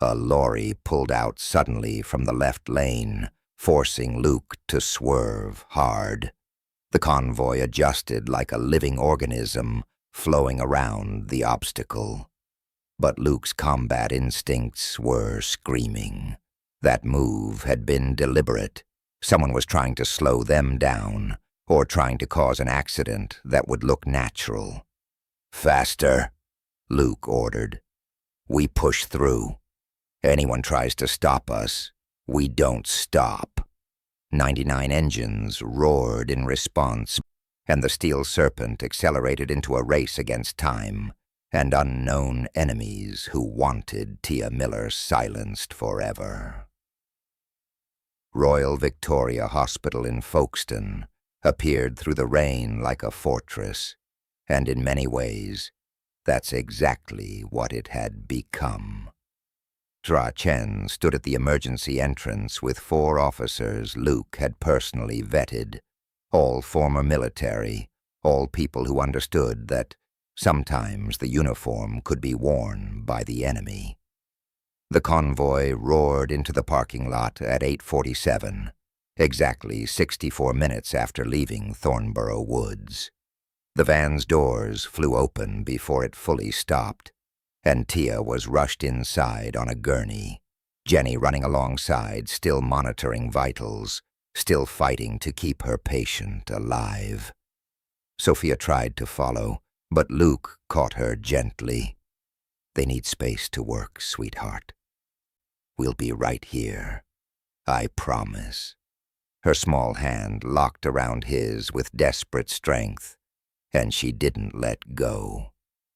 A lorry pulled out suddenly from the left lane, forcing Luke to swerve hard. The convoy adjusted like a living organism, flowing around the obstacle. But Luke's combat instincts were screaming. That move had been deliberate. Someone was trying to slow them down, or trying to cause an accident that would look natural. "Faster," Luke ordered. "We push through. Anyone tries to stop us, we don't stop." 99 engines roared in response, and the steel serpent accelerated into a race against time and unknown enemies who wanted Tia Miller silenced forever. Royal Victoria Hospital in Folkestone appeared through the rain like a fortress, and in many ways, that's exactly what it had become. Tra Chen stood at the emergency entrance with 4 officers Luke had personally vetted, all former military, all people who understood that sometimes the uniform could be worn by the enemy. The convoy roared into the parking lot at 8:47, exactly 64 minutes after leaving Thornborough Woods. The van's doors flew open before it fully stopped, and Tia was rushed inside on a gurney, Jenny running alongside, still monitoring vitals, still fighting to keep her patient alive. Sophia tried to follow, but Luke caught her gently. "They need space to work, sweetheart. We'll be right here. I promise." Her small hand locked around his with desperate strength, and she didn't let go.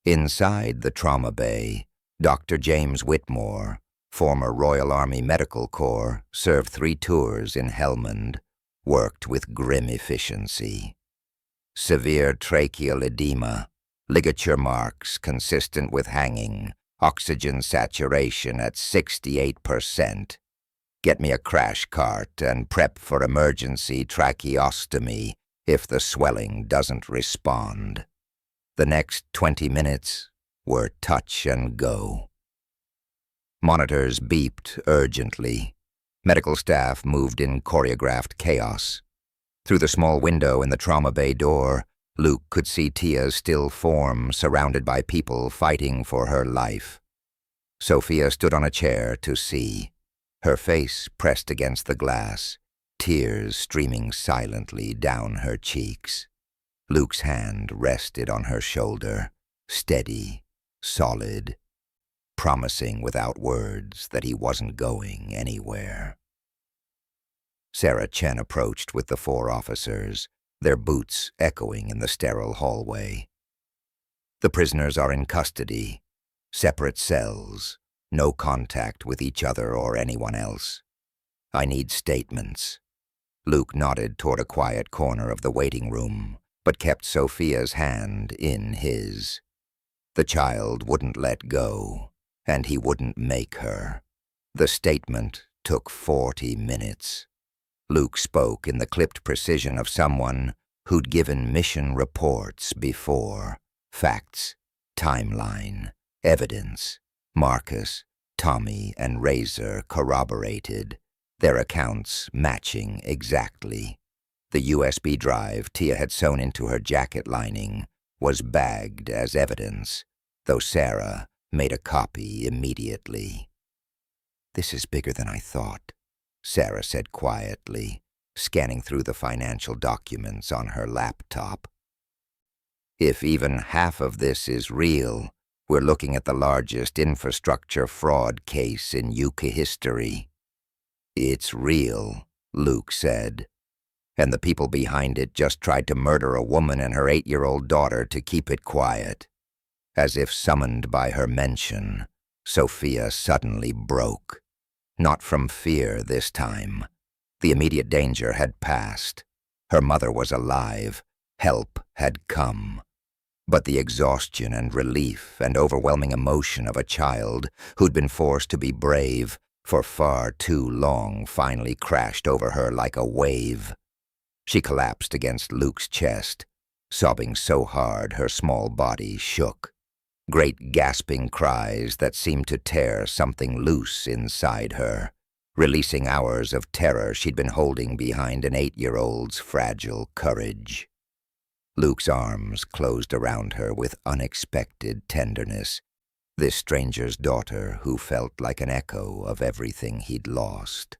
Inside the trauma bay, Dr. James Whitmore, former Royal Army Medical Corps, served 3 tours in Helmand, worked with grim efficiency. Severe tracheal edema, ligature marks consistent with hanging, oxygen saturation at 68%. Get me a crash cart and prep for emergency tracheostomy if the swelling doesn't respond. The next 20 minutes were touch and go. Monitors beeped urgently. Medical staff moved in choreographed chaos. Through the small window in the trauma bay door, Luke could see Tia's still form surrounded by people fighting for her life. Sophia stood on a chair to see, her face pressed against the glass, tears streaming silently down her cheeks. Luke's hand rested on her shoulder, steady, solid, promising without words that he wasn't going anywhere. Sarah Chen approached with the 4 officers, their boots echoing in the sterile hallway. "The prisoners are in custody, separate cells, no contact with each other or anyone else. I need statements." Luke nodded toward a quiet corner of the waiting room, but kept Sophia's hand in his. The child wouldn't let go, and he wouldn't make her. The statement took 40 minutes. Luke spoke in the clipped precision of someone who'd given mission reports before. Facts, timeline, evidence. Marcus, Tommy, and Razor corroborated, their accounts matching exactly. The USB drive Tia had sewn into her jacket lining was bagged as evidence, though Sarah made a copy immediately. "This is bigger than I thought," Sarah said quietly, scanning through the financial documents on her laptop. "If even half of this is real, we're looking at the largest infrastructure fraud case in UK history." "It's real," Luke said, "and the people behind it just tried to murder a woman and her 8-year-old daughter to keep it quiet." As if summoned by her mention, Sophia suddenly broke. Not from fear this time. The immediate danger had passed. Her mother was alive. Help had come. But the exhaustion and relief and overwhelming emotion of a child who'd been forced to be brave for far too long finally crashed over her like a wave. She collapsed against Luke's chest, sobbing so hard her small body shook. Great gasping cries that seemed to tear something loose inside her. releasing hours of terror she'd been holding behind an 8-year-old's fragile courage. Luke's arms closed around her with unexpected tenderness, this stranger's daughter who felt like an echo of everything he'd lost.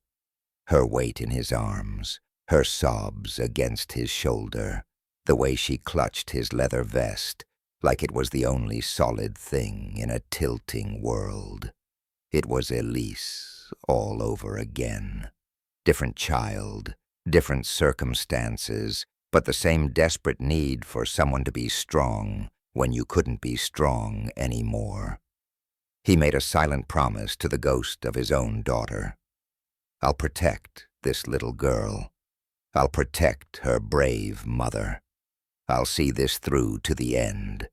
Her weight in his arms, her sobs against his shoulder, the way she clutched his leather vest like it was the only solid thing in a tilting world. It was Elise all over again. Different child, different circumstances, but the same desperate need for someone to be strong when you couldn't be strong anymore. He made a silent promise to the ghost of his own daughter. I'll protect this little girl. I'll protect her brave mother. I'll see this through to the end.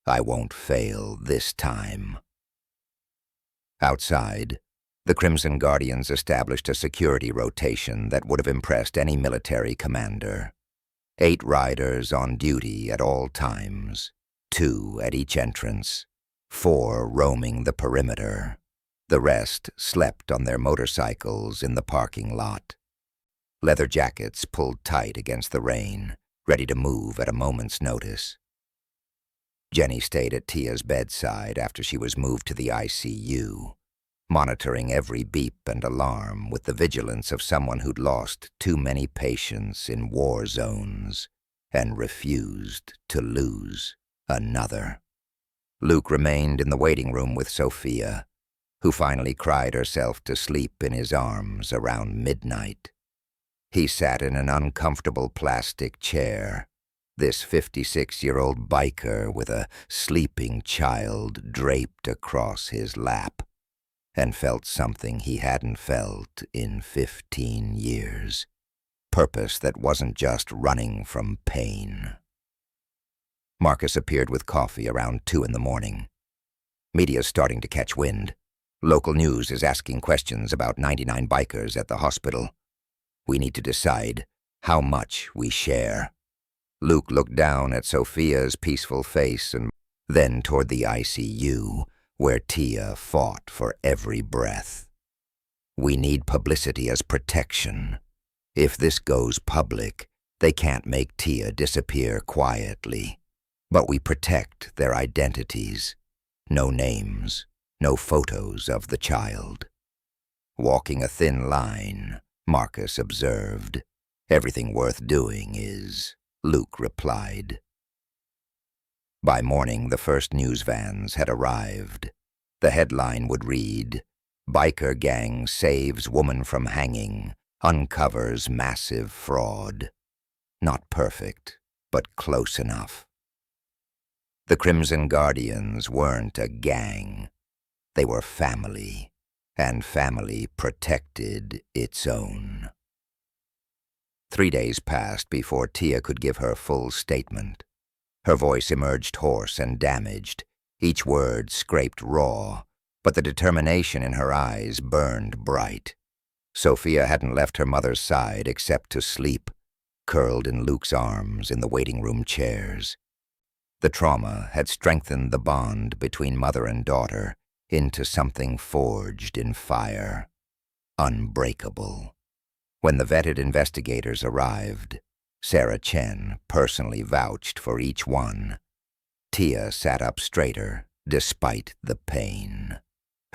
I won't fail this time. Outside, the Crimson Guardians established a security rotation that would have impressed any military commander. 8 riders on duty at all times, 2 at each entrance, 4 roaming the perimeter. The rest slept on their motorcycles in the parking lot. Leather jackets pulled tight against the rain, ready to move at a moment's notice. Jenny stayed at Tia's bedside after she was moved to the ICU, monitoring every beep and alarm with the vigilance of someone who'd lost too many patients in war zones and refused to lose another. Luke remained in the waiting room with Sophia, who finally cried herself to sleep in his arms around midnight. He sat in an uncomfortable plastic chair, this 56-year-old biker with a sleeping child draped across his lap, and felt something he hadn't felt in 15 years. Purpose that wasn't just running from pain. Marcus appeared with coffee around 2 in the morning. Media's starting to catch wind. Local news is asking questions about 99 bikers at the hospital. We need to decide how much we share. Luke looked down at Sophia's peaceful face and then toward the ICU, where Tia fought for every breath. We need publicity as protection. If this goes public, they can't make Tia disappear quietly. But we protect their identities. No names, no photos of the child. Walking a thin line, Marcus observed. Everything worth doing is, Luke replied. By morning, the first news vans had arrived. The headline would read, "Biker Gang Saves Woman from Hanging, Uncovers Massive Fraud." Not perfect, but close enough. The Crimson Guardians weren't a gang. They were family, and family protected its own. 3 days passed before Tia could give her full statement. Her voice emerged hoarse and damaged, each word scraped raw, but the determination in her eyes burned bright. Sophia hadn't left her mother's side except to sleep, curled in Luke's arms in the waiting room chairs. The trauma had strengthened the bond between mother and daughter into something forged in fire, unbreakable. When the vetted investigators arrived, Sarah Chen personally vouched for each one. Tia sat up straighter despite the pain.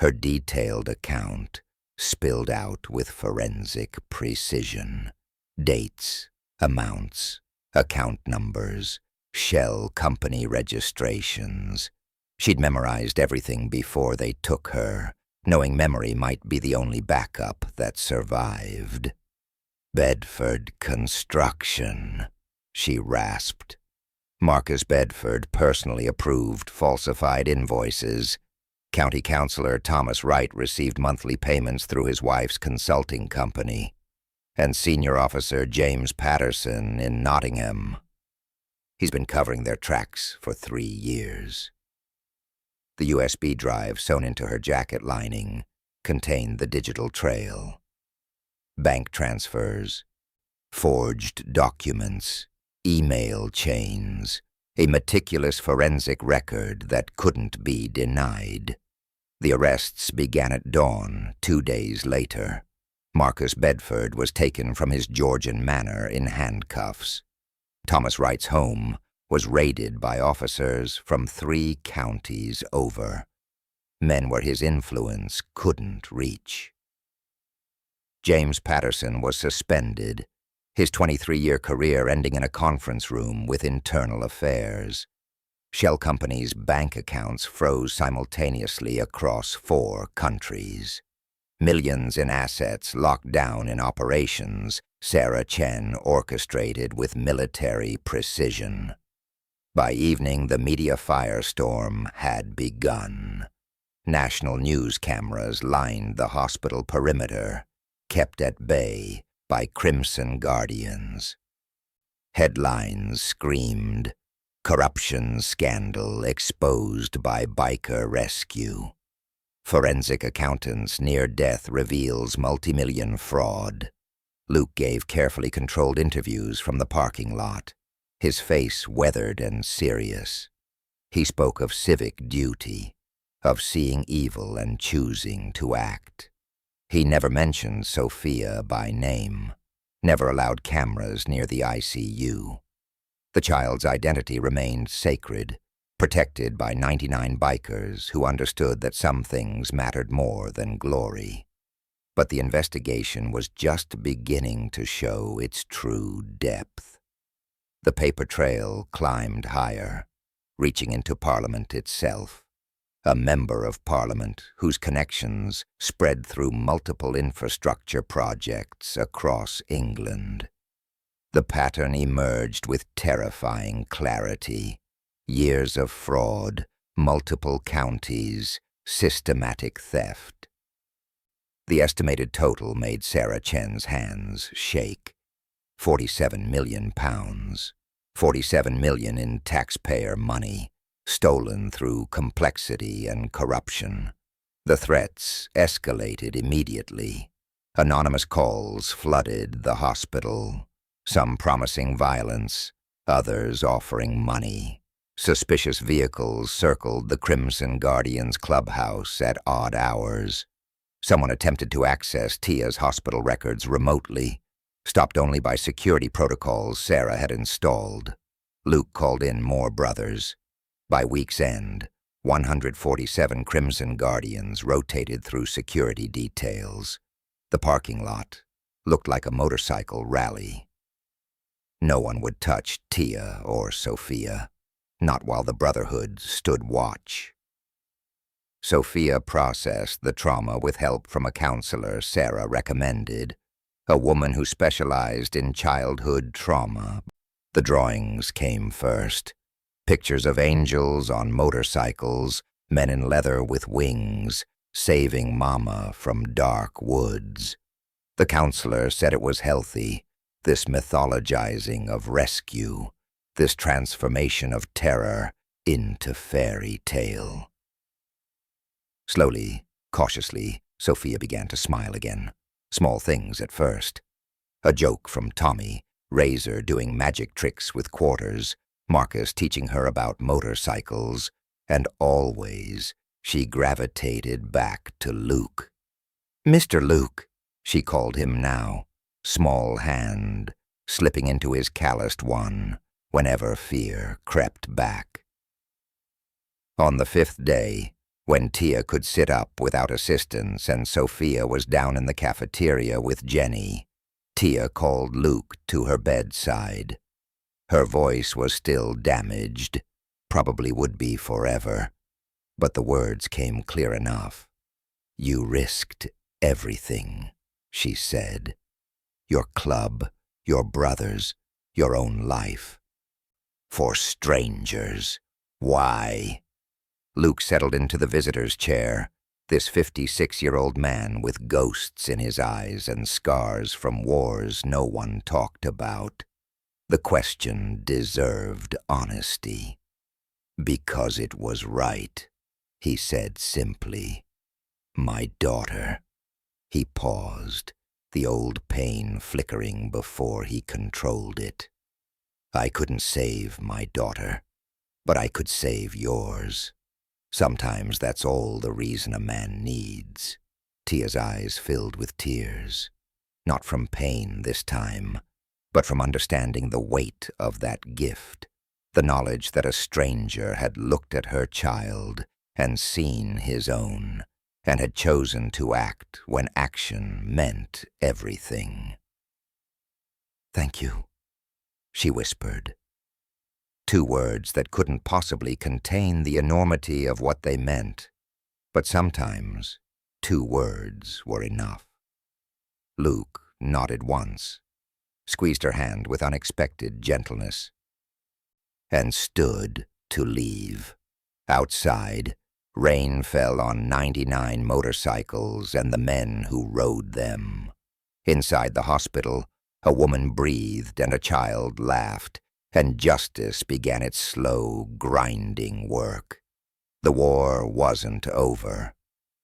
Her detailed account spilled out with forensic precision. Dates, amounts, account numbers, shell company registrations. She'd memorized everything before they took her, knowing memory might be the only backup that survived. "Bedford Construction," she rasped. Marcus Bedford personally approved falsified invoices. County Councilor Thomas Wright received monthly payments through his wife's consulting company, and Senior Officer James Patterson in Nottingham. He's been covering their tracks for 3 years. The USB drive sewn into her jacket lining contained the digital trail. Bank transfers, forged documents, email chains, a meticulous forensic record that couldn't be denied. The arrests began at dawn 2 days later. Marcus Bedford was taken from his Georgian manor in handcuffs. Thomas Wright's home was raided by officers from 3 counties over, men where his influence couldn't reach. James Patterson was suspended, his 23-year career ending in a conference room with internal affairs. Shell Company's bank accounts froze simultaneously across 4 countries. Millions in assets locked down in operations Sarah Chen orchestrated with military precision. By evening, the media firestorm had begun. National news cameras lined the hospital perimeter, kept at bay by Crimson Guardians. Headlines screamed, "Corruption scandal exposed by biker rescue." Forensic accountant's near-death reveals multi-million fraud. Luke gave carefully controlled interviews from the parking lot, his face weathered and serious. He spoke of civic duty, of seeing evil and choosing to act. He never mentioned Sophia by name, never allowed cameras near the ICU. The child's identity remained sacred, protected by 99 bikers who understood that some things mattered more than glory. But the investigation was just beginning to show its true depth. The paper trail climbed higher, reaching into Parliament itself, a member of Parliament whose connections spread through multiple infrastructure projects across England. The pattern emerged with terrifying clarity. Years of fraud, multiple counties, systematic theft. The estimated total made Sarah Chen's hands shake. £47 million. 47 million in taxpayer money, stolen through complexity and corruption. The threats escalated immediately. Anonymous calls flooded the hospital, some promising violence, others offering money. Suspicious vehicles circled the Crimson Guardians clubhouse at odd hours. Someone attempted to access Tia's hospital records remotely, stopped only by security protocols Sarah had installed. Luke called in more brothers. By week's end, 147 Crimson Guardians rotated through security details. The parking lot looked like a motorcycle rally. No one would touch Tia or Sophia. Not while the Brotherhood stood watch. Sophia processed the trauma with help from a counselor Sarah recommended, a woman who specialized in childhood trauma. The drawings came first. Pictures of angels on motorcycles, men in leather with wings, saving Mama from dark woods. The counselor said it was healthy, this mythologizing of rescue, this transformation of terror into fairy tale. Slowly, cautiously, Sophia began to smile again. Small things at first. A joke from Tommy, Razor doing magic tricks with quarters, Marcus teaching her about motorcycles, and always she gravitated back to Luke. Mr. Luke, she called him now, small hand, slipping into his calloused one, whenever fear crept back. On the 5th day, when Tia could sit up without assistance and Sophia was down in the cafeteria with Jenny, Tia called Luke to her bedside. Her voice was still damaged, probably would be forever, but the words came clear enough. "You risked everything," she said. "Your club, your brothers, your own life. For strangers. Why?" Luke settled into the visitor's chair, this 56-year-old man with ghosts in his eyes and scars from wars no one talked about. The question deserved honesty. "Because it was right," he said simply. "My daughter." He paused, the old pain flickering before he controlled it. "I couldn't save my daughter, but I could save yours. Sometimes that's all the reason a man needs." Tia's eyes filled with tears. not from pain this time, but from understanding the weight of that gift, the knowledge that a stranger had looked at her child and seen his own, and had chosen to act when action meant everything. "Thank you," she whispered. 2 words that couldn't possibly contain the enormity of what they meant, but sometimes 2 words were enough. Luke nodded once, squeezed her hand with unexpected gentleness, and stood to leave. Outside, rain fell on 99 motorcycles and the men who rode them. Inside the hospital, a woman breathed and a child laughed, and justice began its slow, grinding work. The war wasn't over,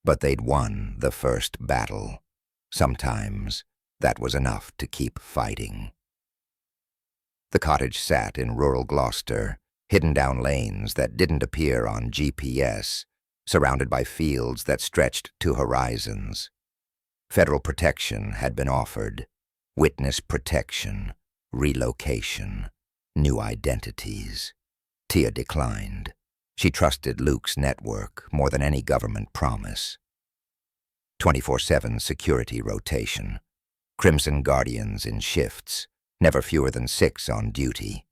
but they'd won the first battle. Sometimes that was enough to keep fighting. The cottage sat in rural Gloucester, hidden down lanes that didn't appear on GPS, surrounded by fields that stretched to horizons. Federal protection had been offered, witness protection, relocation, new identities. Tia declined. She trusted Luke's network more than any government promise. 24/7 security rotation. Crimson Guardians in shifts, never fewer than 6 on duty.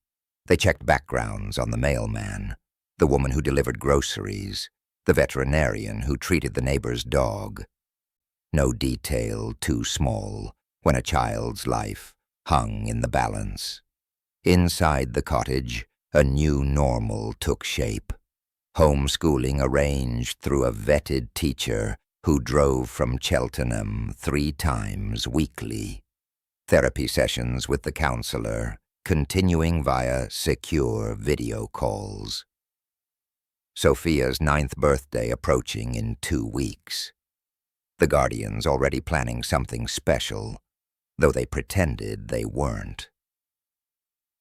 They checked backgrounds on the mailman, the woman who delivered groceries, the veterinarian who treated the neighbor's dog. No detail too small when a child's life hung in the balance. Inside the cottage, a new normal took shape. Homeschooling arranged through a vetted teacher who drove from Cheltenham 3 times weekly. Therapy sessions with the counselor, continuing via secure video calls. Sophia's 9th birthday approaching in 2 weeks. The Guardians already planning something special, though they pretended they weren't.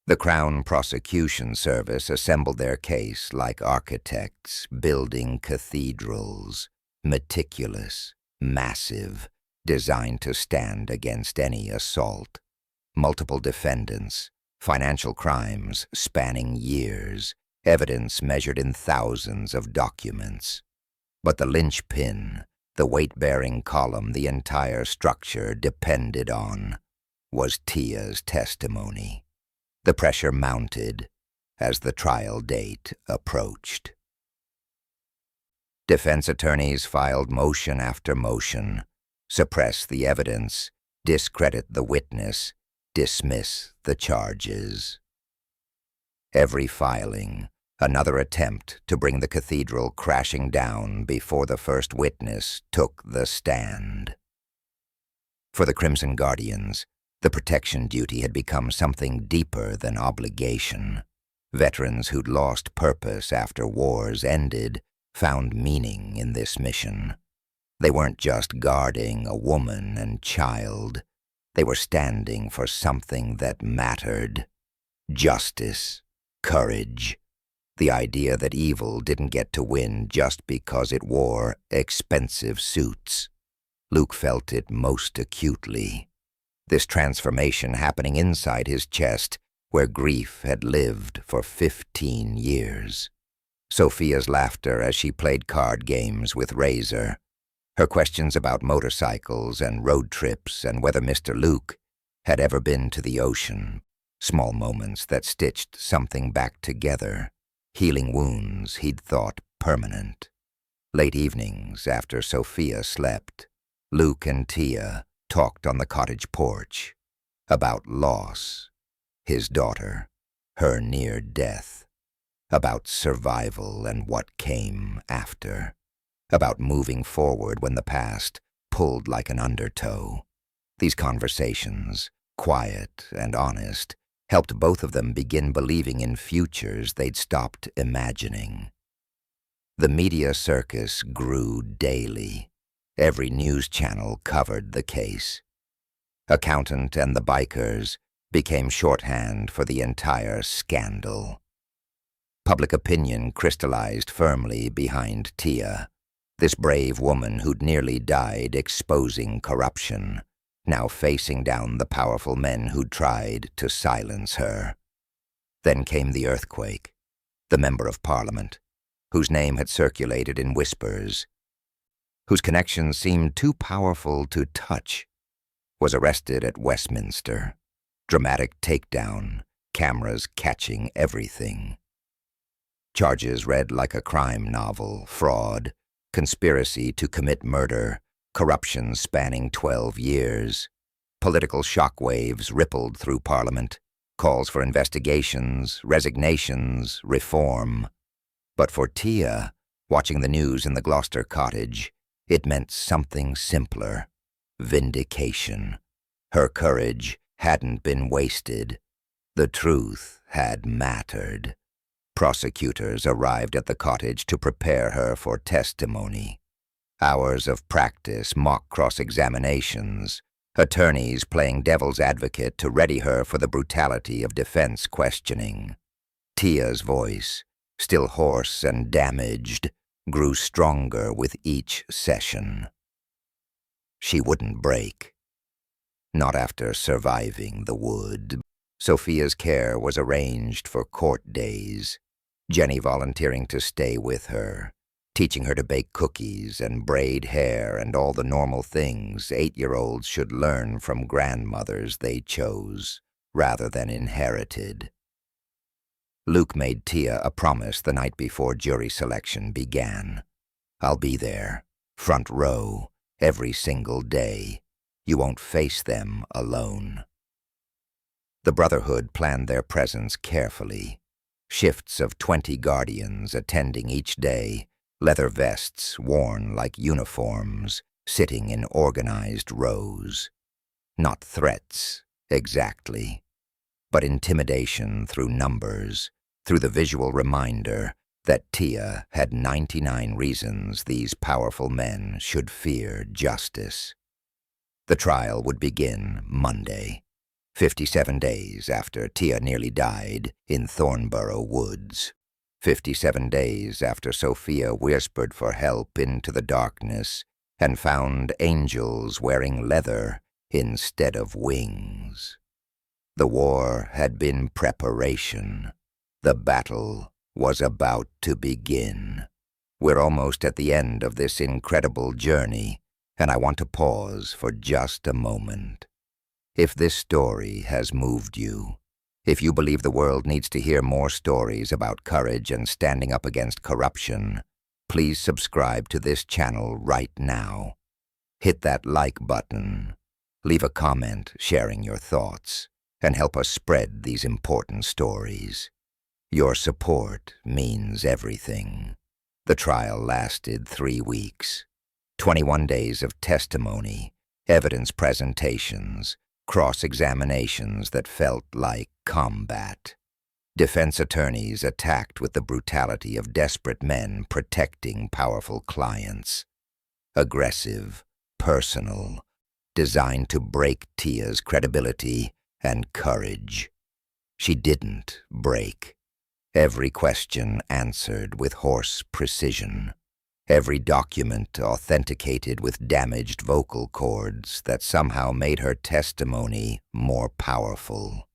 The Crown Prosecution Service assembled their case like architects building cathedrals, meticulous, massive, designed to stand against any assault. Multiple defendants, financial crimes spanning years, evidence measured in thousands of documents. But the linchpin, the weight-bearing column the entire structure depended on, was Tia's testimony. The pressure mounted as the trial date approached. Defense attorneys filed motion after motion, suppress the evidence, discredit the witness, dismiss the charges. Every filing, another attempt to bring the cathedral crashing down before the first witness took the stand. For the Crimson Guardians, the protection duty had become something deeper than obligation. Veterans who'd lost purpose after wars ended found meaning in this mission. They weren't just guarding a woman and child. They were standing for something that mattered. Justice, courage, the idea that evil didn't get to win just because it wore expensive suits. Luke felt it most acutely. This transformation happening inside his chest, where grief had lived for 15 years. Sophia's laughter as she played card games with Razor, her questions about motorcycles and road trips and whether Mr. Luke had ever been to the ocean, small moments that stitched something back together, healing wounds he'd thought permanent. Late evenings after Sophia slept, Luke and Tia talked on the cottage porch about loss, his daughter, her near death, about survival and what came after, about moving forward when the past pulled like an undertow. These conversations, quiet and honest, helped both of them begin believing in futures they'd stopped imagining. The media circus grew daily. Every news channel covered the case. Accountant and the bikers became shorthand for the entire scandal. Public opinion crystallized firmly behind Tia, this brave woman who'd nearly died exposing corruption, now facing down the powerful men who'd tried to silence her. Then came the earthquake. The member of Parliament, whose name had circulated in whispers, whose connections seemed too powerful to touch, was arrested at Westminster. Dramatic takedown, cameras catching everything. Charges read like a crime novel: fraud, conspiracy to commit murder, corruption spanning 12 years. Political shockwaves rippled through Parliament, calls for investigations, resignations, reform. But for Tia, watching the news in the Gloucester cottage, it meant something simpler: vindication. Her courage hadn't been wasted. The truth had mattered. Prosecutors arrived at the cottage to prepare her for testimony. Hours of practice, mock cross-examinations, attorneys playing devil's advocate to ready her for the brutality of defense questioning. Tia's voice, still hoarse and damaged, grew stronger with each session. She wouldn't break. Not after surviving the wood. Sophia's care was arranged for court days, Jenny volunteering to stay with her, teaching her to bake cookies and braid hair and all the normal things 8-year-olds should learn from grandmothers they chose, rather than inherited. Luke made Tia a promise the night before jury selection began. "I'll be there, front row, every single day. You won't face them alone." The Brotherhood planned their presence carefully. Shifts of 20 guardians attending each day, leather vests worn like uniforms, sitting in organized rows. Not threats, exactly, but intimidation through numbers, through the visual reminder that Tia had 99 reasons these powerful men should fear justice. The trial would begin Monday, 57 days after Tia nearly died in Thornborough Woods. 57 days after Sophia whispered for help into the darkness and found angels wearing leather instead of wings. The war had been preparation. The battle was about to begin. We're almost at the end of this incredible journey, and I want to pause for just a moment. If this story has moved you, if you believe the world needs to hear more stories about courage and standing up against corruption, please subscribe to this channel right now. Hit that like button, leave a comment sharing your thoughts, and help us spread these important stories. Your support means everything. The trial lasted 3 weeks. 21 days of testimony, evidence presentations, cross-examinations that felt like combat. Defense attorneys attacked with the brutality of desperate men protecting powerful clients. Aggressive, personal, designed to break Tia's credibility and courage. She didn't break. Every question answered with hoarse precision. Every document authenticated with damaged vocal cords that somehow made her testimony more powerful.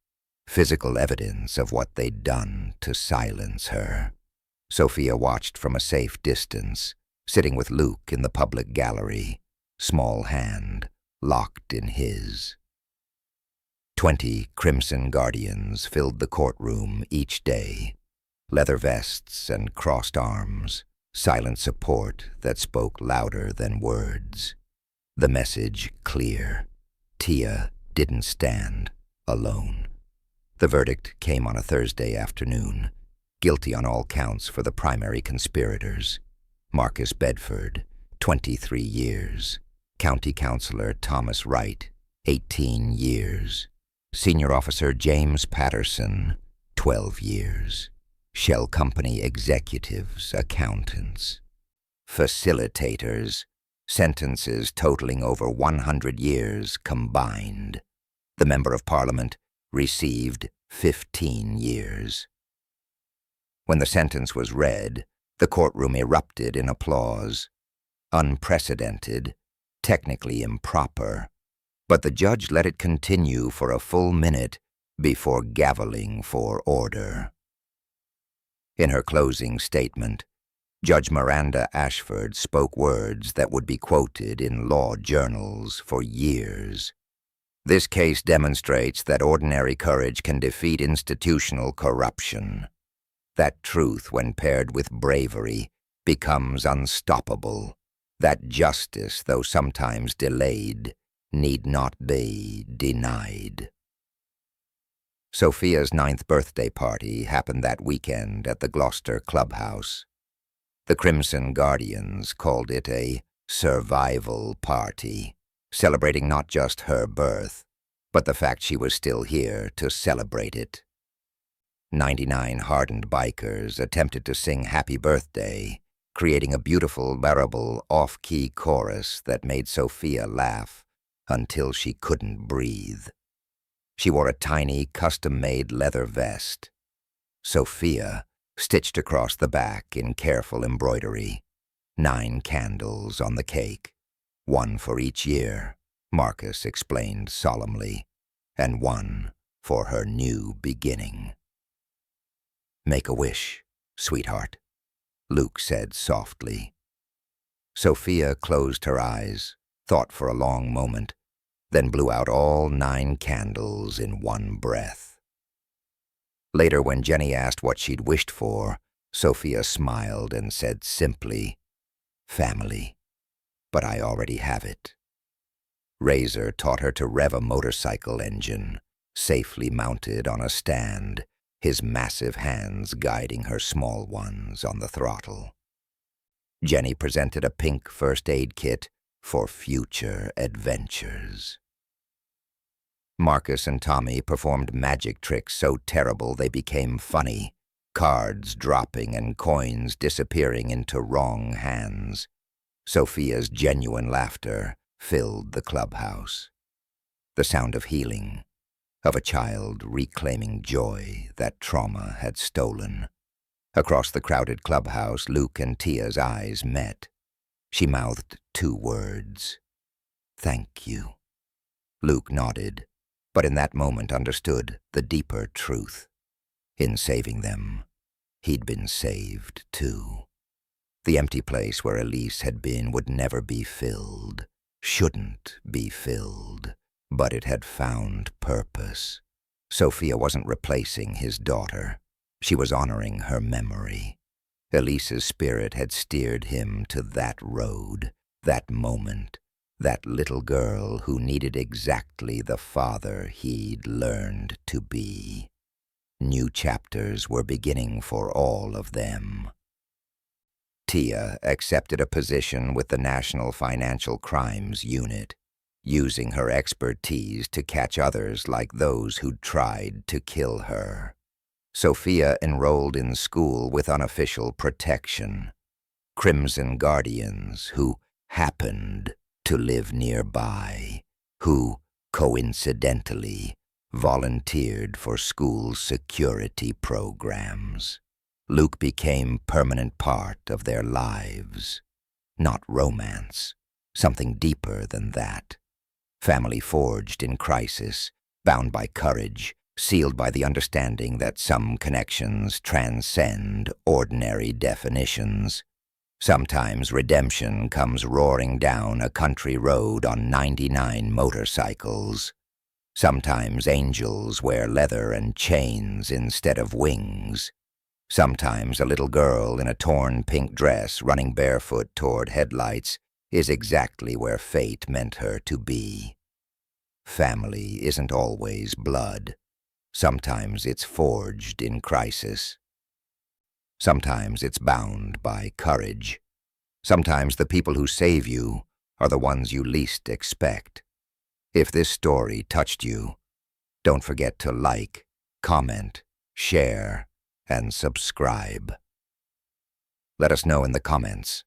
Physical evidence of what they'd done to silence her. Sophia watched from a safe distance, sitting with Luke in the public gallery, small hand locked in his. 20 crimson guardians filled the courtroom each day. Leather vests and crossed arms. Silent support that spoke louder than words. The message clear. Tia didn't stand alone. The verdict came on a Thursday afternoon. Guilty on all counts for the primary conspirators. Marcus Bedford, 23 years. County Councillor Thomas Wright, 18 years. Senior Officer James Patterson, 12 years. Shell company executives, accountants, facilitators, sentences totaling over 100 years combined. The Member of Parliament received 15 years. When the sentence was read, the courtroom erupted in applause. Unprecedented, technically improper, but the judge let it continue for a full minute before gaveling for order. In her closing statement, Judge Miranda Ashford spoke words that would be quoted in law journals for years. This case demonstrates that ordinary courage can defeat institutional corruption. That truth, when paired with bravery, becomes unstoppable. That justice, though sometimes delayed, need not be denied. Sophia's 9th birthday party happened that weekend at the Gloucester Clubhouse. The Crimson Guardians called it a survival party, celebrating not just her birth, but the fact she was still here to celebrate it. 99 hardened bikers attempted to sing Happy Birthday, creating a beautiful, bearable, off-key chorus that made Sophia laugh until she couldn't breathe. She wore a tiny, custom-made leather vest. Sophia, stitched across the back in careful embroidery. 9 candles on the cake, 1 for each year, Marcus explained solemnly, and 1 for her new beginning. "Make a wish, sweetheart," Luke said softly. Sophia closed her eyes, thought for a long moment, then blew out all 9 candles in one breath. Later, when Jenny asked what she'd wished for, Sophia smiled and said simply, "Family, but I already have it." Razor taught her to rev a motorcycle engine, safely mounted on a stand, his massive hands guiding her small ones on the throttle. Jenny presented a pink first aid kit for future adventures. Marcus and Tommy performed magic tricks so terrible they became funny, cards dropping and coins disappearing into wrong hands. Sophia's genuine laughter filled the clubhouse. The sound of healing, of a child reclaiming joy that trauma had stolen. Across the crowded clubhouse, Luke and Tia's eyes met. She mouthed 2 words. "Thank you." Luke nodded, but in that moment understood the deeper truth. In saving them, he'd been saved too. The empty place where Elise had been would never be filled, shouldn't be filled, but it had found purpose. Sophia wasn't replacing his daughter. She was honoring her memory. Elise's spirit had steered him to that road, that moment, that little girl who needed exactly the father he'd learned to be. New chapters were beginning for all of them. Tia accepted a position with the National Financial Crimes Unit, using her expertise to catch others like those who'd tried to kill her. Sophia enrolled in school with unofficial protection. Crimson Guardians who happened to live nearby, who, coincidentally, volunteered for school security programs. Luke became permanent part of their lives. Not romance, something deeper than that. Family forged in crisis, bound by courage, sealed by the understanding that some connections transcend ordinary definitions. Sometimes redemption comes roaring down a country road on 99 motorcycles. Sometimes angels wear leather and chains instead of wings. Sometimes a little girl in a torn pink dress running barefoot toward headlights is exactly where fate meant her to be. Family isn't always blood. Sometimes it's forged in crisis. Sometimes it's bound by courage. Sometimes the people who save you are the ones you least expect. If this story touched you, don't forget to like, comment, share, and subscribe. Let us know in the comments.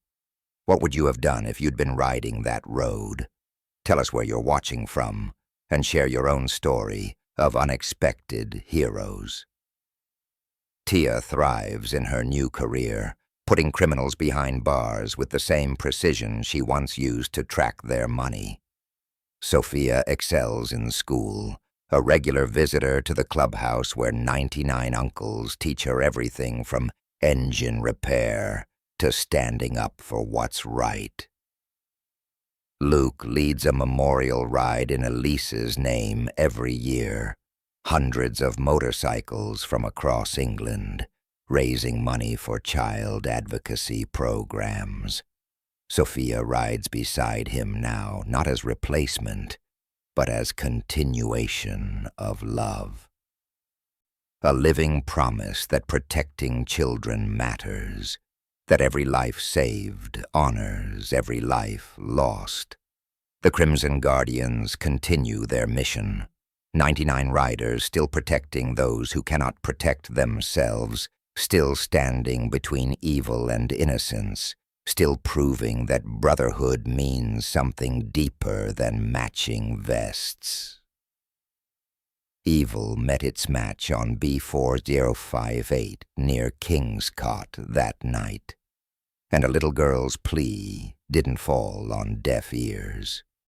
What would you have done if you'd been riding that road? Tell us where you're watching from, and share your own story of unexpected heroes. Tia thrives in her new career, putting criminals behind bars with the same precision she once used to track their money. Sophia excels in school, a regular visitor to the clubhouse where 99 uncles teach her everything from engine repair to standing up for what's right. Luke leads a memorial ride in Elise's name every year, hundreds of motorcycles from across England, raising money for child advocacy programs. Sophia rides beside him now, not as replacement, but as continuation of love. A living promise that protecting children matters, that every life saved honors every life lost. The Crimson Guardians continue their mission. 99 riders still protecting those who cannot protect themselves, still standing between evil and innocence, still proving that brotherhood means something deeper than matching vests. Evil met its match on B4058 near Kingscott that night, and a little girl's plea didn't fall on deaf ears.